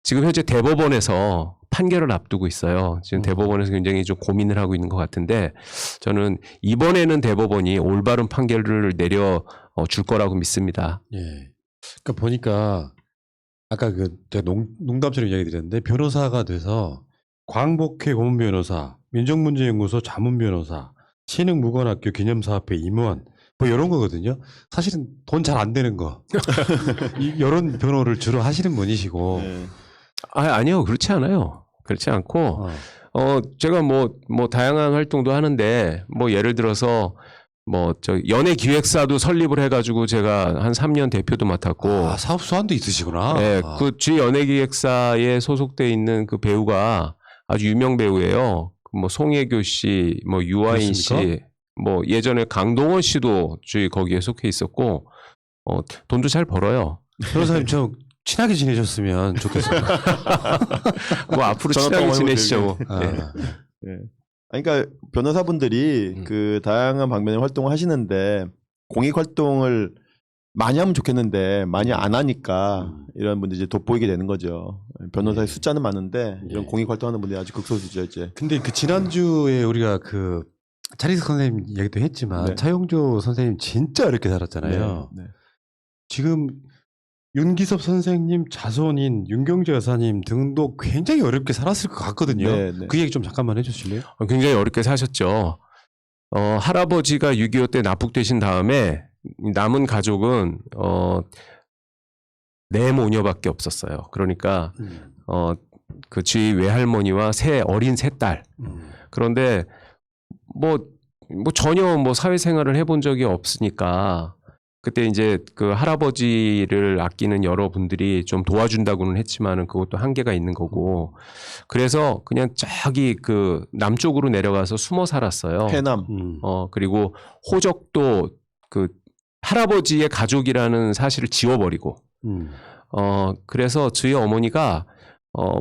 지금 현재 대법원에서 판결을 앞두고 있어요. 지금 대법원에서 굉장히 좀 고민을 하고 있는 것 같은데, 저는 이번에는 대법원이 올바른 판결을 내려 줄 거라고 믿습니다. 예. 그러니까 보니까 아까 제가 농담처럼 이야기 드렸는데, 변호사가 돼서 광복회 고문 변호사, 민족문제연구소 자문 변호사, 신흥무관학교 기념사업회 임원, 뭐 이런 거거든요. 사실은 돈 잘 안 되는 거. 이런 변호를 주로 하시는 분이시고. 네. 아니요. 그렇지 않아요. 그렇지 않고, 제가 뭐 다양한 활동도 하는데, 뭐 예를 들어서 연예기획사도 설립을 해가지고 제가 한 3년 대표도 맡았고. 사업 수완도 있으시구나. 네. 그 연예기획사에 소속돼 있는 그 배우가 아주 유명 배우예요. 뭐 송혜교 씨, 뭐 유아인 씨, 뭐 예전에 강동원 씨도 저희 거기에 속해 있었고, 돈도 잘 벌어요. 변호사님 좀 친하게 지내셨으면 좋겠습니다. 뭐 앞으로 친하게 지내시죠. 네. 그러니까 변호사분들이 그 다양한 방면의 활동을 하시는데 공익 활동을 많이 하면 좋겠는데 많이 안 하니까 이런 분들이 이제 돋보이게 되는 거죠. 변호사의 숫자는 많은데 이런 공익 활동하는 분들이 아주 극소수죠 이제. 근데 그 지난주에 우리가 그 차리석 선생님 얘기도 했지만 차용조 선생님 진짜 어렵게 살았잖아요. 지금 윤기섭 선생님 자손인 윤경재 여사님 등도 굉장히 어렵게 살았을 것 같거든요. 그 얘기 좀 잠깐만 해주실래요? 굉장히 어렵게 사셨죠. 할아버지가 6.25 때 납북되신 다음에 남은 가족은 4모녀밖에 없었어요. 그러니까 그 주위 외할머니와 어린 세 딸. 그런데 전혀 사회생활을 해본 적이 없으니까 그때 이제 그 할아버지를 아끼는 여러분들이 좀 도와준다고는 했지만은 그것도 한계가 있는 거고 그래서 그냥 저기 그 남쪽으로 내려가서 숨어 살았어요. 해남. 그리고 호적도 그 할아버지의 가족이라는 사실을 지워버리고 그래서 저희 어머니가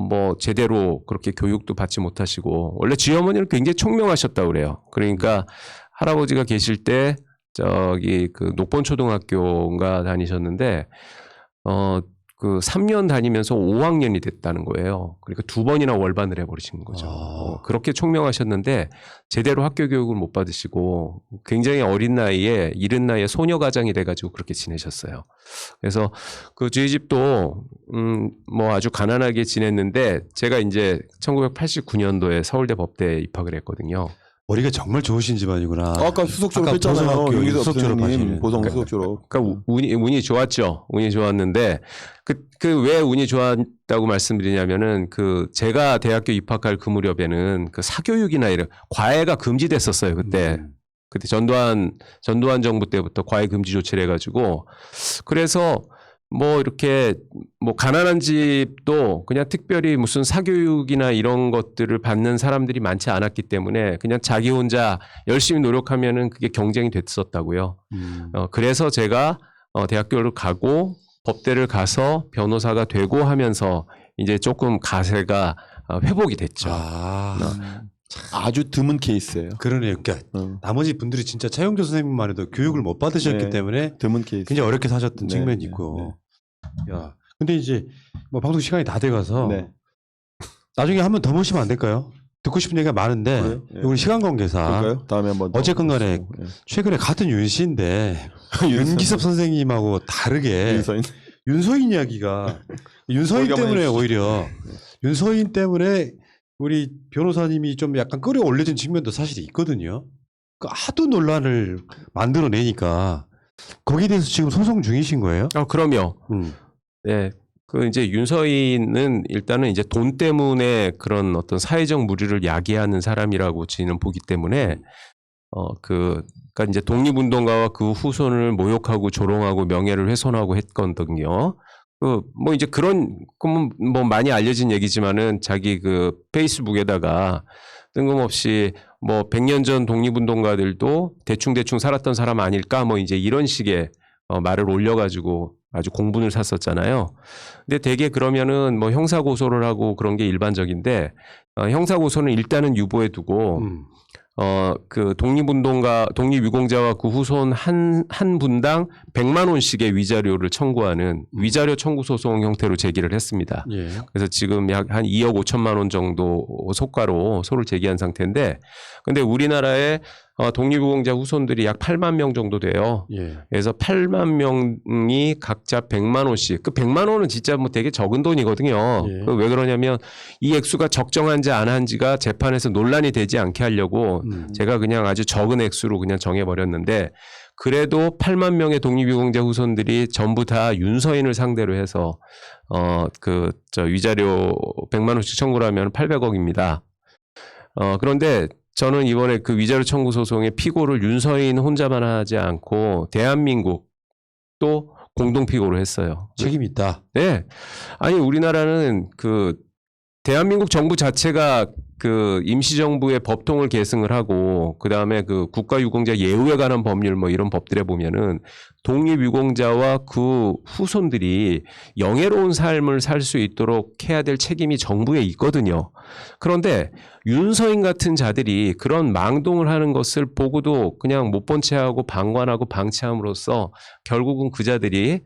뭐 제대로 그렇게 교육도 받지 못하시고 원래 저희 어머니는 굉장히 총명하셨다고 그래요. 그러니까 할아버지가 계실 때 저기 그 녹본초등학교인가 다니셨는데 그 3년 다니면서 5학년이 됐다는 거예요. 그러니까 2번이나 월반을 해버리신 거죠. 그렇게 총명하셨는데 제대로 학교 교육을 못 받으시고 굉장히 어린 나이에 이른 나이에 소녀가장이 돼가지고 그렇게 지내셨어요. 그래서 그 저희 집도 뭐 아주 가난하게 지냈는데 제가 이제 1989년도에 서울대 법대에 입학을 했거든요. 머리가 정말 좋으신 집안이구나. 아까 수석 졸업했잖아요. 보성학교 윤기석 수석 졸업하시는. 선생님 보성 수석 졸업. 그러니까 운이 좋았죠. 운이 좋았는데 그 왜 운이 좋았다고 말씀드리냐면은 그 제가 대학교 입학할 그 무렵에는 그 사교육이나 이런 과외가 금지됐었어요. 그때 전두환 정부 때부터 과외 금지 조치를 해가지고 그래서 뭐 이렇게 뭐 가난한 집도 그냥 특별히 무슨 사교육이나 이런 것들을 받는 사람들이 많지 않았기 때문에 그냥 자기 혼자 열심히 노력하면은 그게 경쟁이 됐었다고요. 그래서 제가 대학교를 가고 법대를 가서 변호사가 되고 하면서 이제 조금 가세가 회복이 됐죠. 아주 드문 케이스예요. 그러네요. 그러니까 나머지 분들이 진짜 차용조 선생님만 해도 교육을 못 받으셨기 때문에 드문 케이스. 굉장히 어렵게 사셨던 측면이 있고. 야, 근데 이제 뭐 방송 시간이 다 돼가서 나중에 한 번 더 모시면 안 될까요? 듣고 싶은 얘기가 많은데 우리 시간 관계상 그럴까요? 다음에 한번 어쨌건 간에 최근에 같은 윤 씨인데 윤기섭 선생님하고 다르게 윤서인 이야기가 윤서인 때문에 오히려 윤서인 때문에 우리 변호사님이 좀 약간 끌어올려진 측면도 사실 있거든요. 그 하도 논란을 만들어내니까 거기에 대해서 지금 소송 중이신 거예요? 그럼요. 네. 그 이제 윤서인은 일단은 이제 돈 때문에 그런 어떤 사회적 무리를 야기하는 사람이라고 저희는 보기 때문에 그러니까 이제 독립운동가와 그 후손을 모욕하고 조롱하고 명예를 훼손하고 했거든요. 뭐 이제 그런 뭐 많이 알려진 얘기지만은 자기 그 페이스북에다가 뜬금없이 뭐 100년 전 독립운동가들도 대충 살았던 사람 아닐까 뭐 이제 이런 식의 말을 올려가지고 아주 공분을 샀었잖아요. 근데 되게 그러면은 뭐 형사고소를 하고 그런 게 일반적인데 형사고소는 일단은 유보해 두고 그 독립유공자와 그 후손 한 분당 100만 원씩의 위자료를 청구하는 위자료 청구 소송 형태로 제기를 했습니다. 그래서 지금 약 한 2억 5천만 원 정도 소가로 소를 제기한 상태인데 근데 우리나라에 독립유공자 후손들이 약 8만 명 정도 돼요. 그래서 8만 명이 각자 100만 원씩. 그 100만 원은 진짜 뭐 되게 적은 돈이거든요. 왜 그러냐면 이 액수가 적정한지 안 한지가 재판에서 논란이 되지 않게 하려고 제가 그냥 아주 적은 액수로 그냥 정해버렸는데 그래도 8만 명의 독립유공자 후손들이 전부 다 윤서인을 상대로 해서 위자료 100만 원씩 청구를 하면 800억입니다. 그런데 저는 이번에 그 위자료 청구 소송의 피고를 윤서인 혼자만 하지 않고 대한민국도 공동 피고로 했어요. 책임이 있다. 네. 아니 우리나라는 그 대한민국 정부 자체가 그 임시정부의 법통을 계승을 하고 그다음에 그 국가유공자 예우에 관한 법률 뭐 이런 법들에 보면은 독립유공자와 그 후손들이 영예로운 삶을 살 수 있도록 해야 될 책임이 정부에 있거든요. 그런데 윤서인 같은 자들이 그런 망동을 하는 것을 보고도 그냥 못 본 채하고 방관하고 방치함으로써 결국은 그 자들이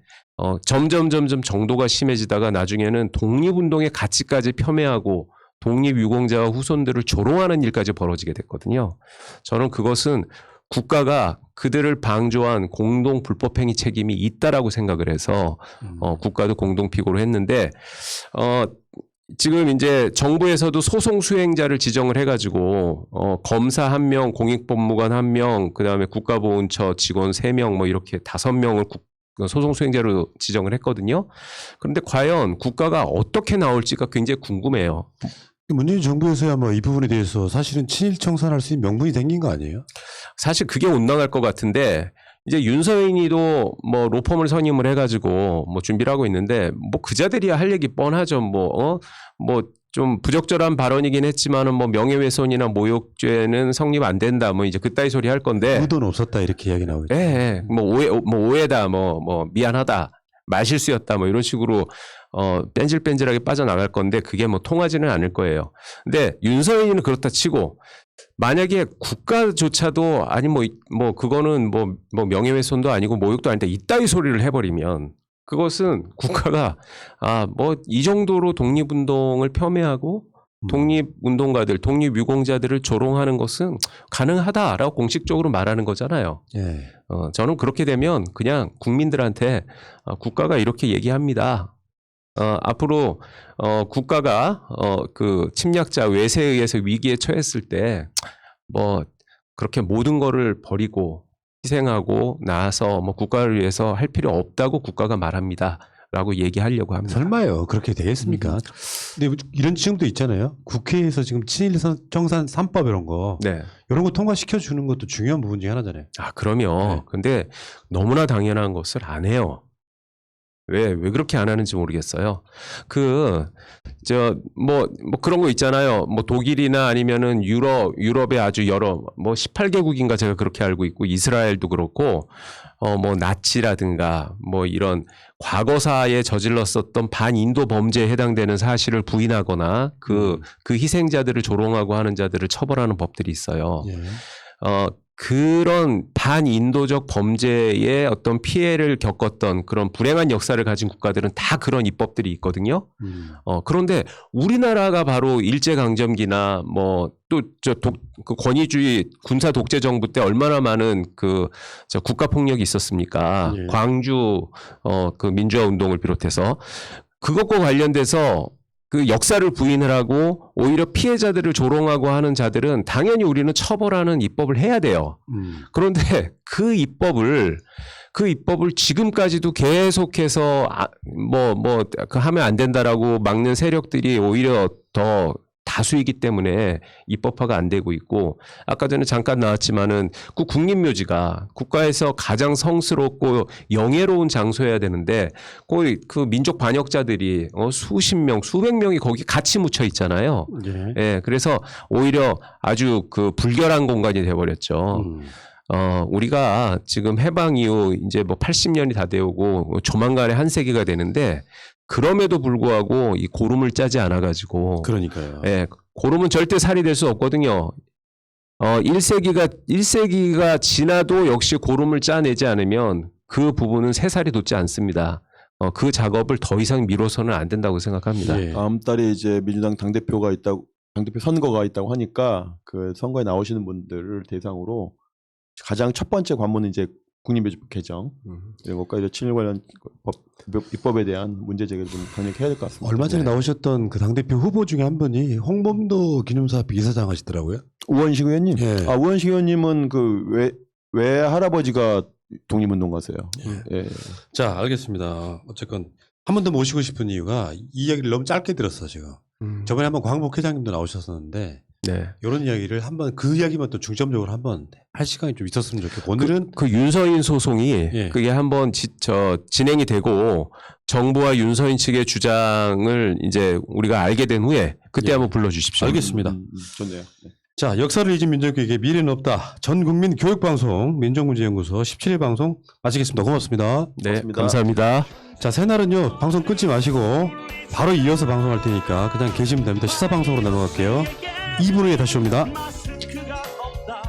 점점 정도가 심해지다가 나중에는 독립운동의 가치까지 폄훼하고 독립유공자와 후손들을 조롱하는 일까지 벌어지게 됐거든요. 저는 그것은 국가가 그들을 방조한 공동 불법행위 책임이 있다라고 생각을 해서 국가도 공동 피고로 했는데 지금 이제 정부에서도 소송 수행자를 지정을 해가지고 검사 1명, 공익법무관 1명, 그다음에 국가보훈처 직원 3명 뭐 이렇게 5명을 소송 수행자로 지정을 했거든요. 그런데 과연 국가가 어떻게 나올지가 굉장히 궁금해요. 문재인 정부에서야 뭐 이 부분에 대해서 사실은 친일 청산할 수 있는 명분이 생긴 거 아니에요? 사실 그게 온당할 것 같은데 이제 윤서인이도 뭐 로펌을 선임을 해가지고 뭐 준비를 하고 있는데 뭐 그자들이야 할 얘기 뻔하죠. 뭐 좀 부적절한 발언이긴 했지만은 뭐 명예훼손이나 모욕죄는 성립 안 된다. 뭐 이제 그따위 소리 할 건데. 의도는 없었다 이렇게 이야기 나오죠. 예, 뭐 오해다, 뭐 미안하다, 말실수였다, 뭐 이런 식으로 뺀질뺀질하게 빠져나갈 건데 그게 뭐 통하지는 않을 거예요. 근데 윤서인이는 그렇다 치고 만약에 국가조차도 아니 뭐 그거는 뭐 명예훼손도 아니고 모욕도 아닌데 이따위 소리를 해버리면. 그것은 국가가 뭐 이 정도로 독립운동을 폄훼하고 독립운동가들, 독립유공자들을 조롱하는 것은 가능하다라고 공식적으로 말하는 거잖아요. 예. 저는 그렇게 되면 그냥 국민들한테 국가가 이렇게 얘기합니다. 앞으로 국가가 그 침략자 외세에 의해서 위기에 처했을 때 뭐 그렇게 모든 거를 버리고 희생하고 나아서 뭐 국가를 위해서 할 필요 없다고 국가가 말합니다라고 얘기하려고 합니다. 설마요. 그렇게 되겠습니까? 근데 이런 지금도 있잖아요. 국회에서 지금 친일청산 3법 이런 거. 네. 이런 거 통과시켜 주는 것도 중요한 부분 중에 하나잖아요. 그럼요. 네. 근데 너무나 당연한 것을 안 해요. 왜 그렇게 안 하는지 모르겠어요. 뭐 그런 거 있잖아요. 뭐 독일이나 아니면은 유럽의 아주 여러 뭐 18개국인가 제가 그렇게 알고 있고 이스라엘도 그렇고 뭐 나치라든가 뭐 이런 과거사에 저질렀었던 반인도 범죄에 해당되는 사실을 부인하거나 그 희생자들을 조롱하고 하는 자들을 처벌하는 법들이 있어요. 예. 그런 반인도적 범죄의 어떤 피해를 겪었던 그런 불행한 역사를 가진 국가들은 다 그런 입법들이 있거든요. 그런데 우리나라가 바로 일제강점기나 뭐 또 그 권위주의 군사 독재 정부 때 얼마나 많은 국가 폭력이 있었습니까? 예. 광주 그 민주화 운동을 비롯해서 그것과 관련돼서 그 역사를 부인을 하고 오히려 피해자들을 조롱하고 하는 자들은 당연히 우리는 처벌하는 입법을 해야 돼요. 그런데 그 입법을 지금까지도 계속해서 하면 안 된다라고 막는 세력들이 오히려 더 다수이기 때문에 입법화가 안 되고 있고 아까 전에 잠깐 나왔지만은 그 국립묘지가 국가에서 가장 성스럽고 영예로운 장소여야 되는데 거의 그 민족 반역자들이 수십 명, 수백 명이 거기 같이 묻혀 있잖아요. 예. 예, 그래서 오히려 아주 그 불결한 공간이 돼버렸죠. 우리가 지금 해방 이후 이제 뭐 80년이 다 되오고 조만간에 한 세기가 되는데 그럼에도 불구하고 이 고름을 짜지 않아가지고. 그러니까요. 예, 고름은 절대 살이 될 수 없거든요. 1세기가 지나도 역시 고름을 짜내지 않으면 그 부분은 새살이 돋지 않습니다. 그 작업을 더 이상 미뤄서는 안 된다고 생각합니다. 예. 다음 달에 이제 민주당 당대표 선거가 있다고 하니까 그 선거에 나오시는 분들을 대상으로 가장 첫 번째 관문은 이제 국립묘지법 개정 이런 것까지 친일 관련 입법에 대한 문제 제기를 좀 강력해야 될 것 같습니다. 얼마 전에 나오셨던 그 당대표 후보 중에 한 분이 홍범도 기념사업회 이사장 하시더라고요. 우원식 의원님. 예. 우원식 의원님은 그 외할아버지가 독립운동가세요. 예. 예. 자, 알겠습니다. 어쨌건 한 번 더 모시고 싶은 이유가 이 이야기를 너무 짧게 들었어 지금. 저번에 한번 광복 회장님도 나오셨었는데 네. 이런 이야기를 한번 그 이야기만 또 중점적으로 한번 할 시간이 좀 있었으면 좋겠고 오늘은 그 윤서인 소송이 예. 그게 한번 진행이 되고 정부와 윤서인 측의 주장을 이제 우리가 알게 된 후에 그때 예. 한번 불러주십시오. 알겠습니다. 좋네요. 네. 자, 역사를 잊은 민족에게 미래는 없다. 전국민 교육방송 민족문제연구소 17일 방송 마치겠습니다. 고맙습니다. 네, 고맙습니다. 감사합니다. 자, 새날은요 방송 끊지 마시고 바로 이어서 방송할 테니까 그냥 계시면 됩니다. 시사방송으로 넘어갈게요. 2분 후에 다시 옵니다. 마스크가 없다.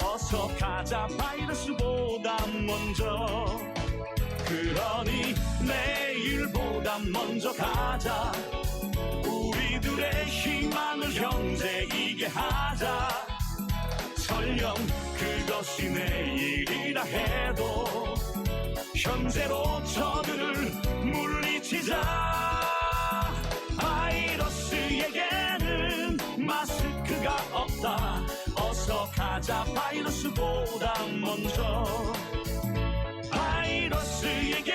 어서 가자 바이러스보다 먼저. 그러니 내일보다 먼저 가자. 우리들의 희망을 형제이게 하자. 설령 그것이 내일이라 해도 현재로 저들을 물리치자. 바이러스에게는 마스크가 없다. 어서 가자 바이러스보다 먼저. 바이러스에게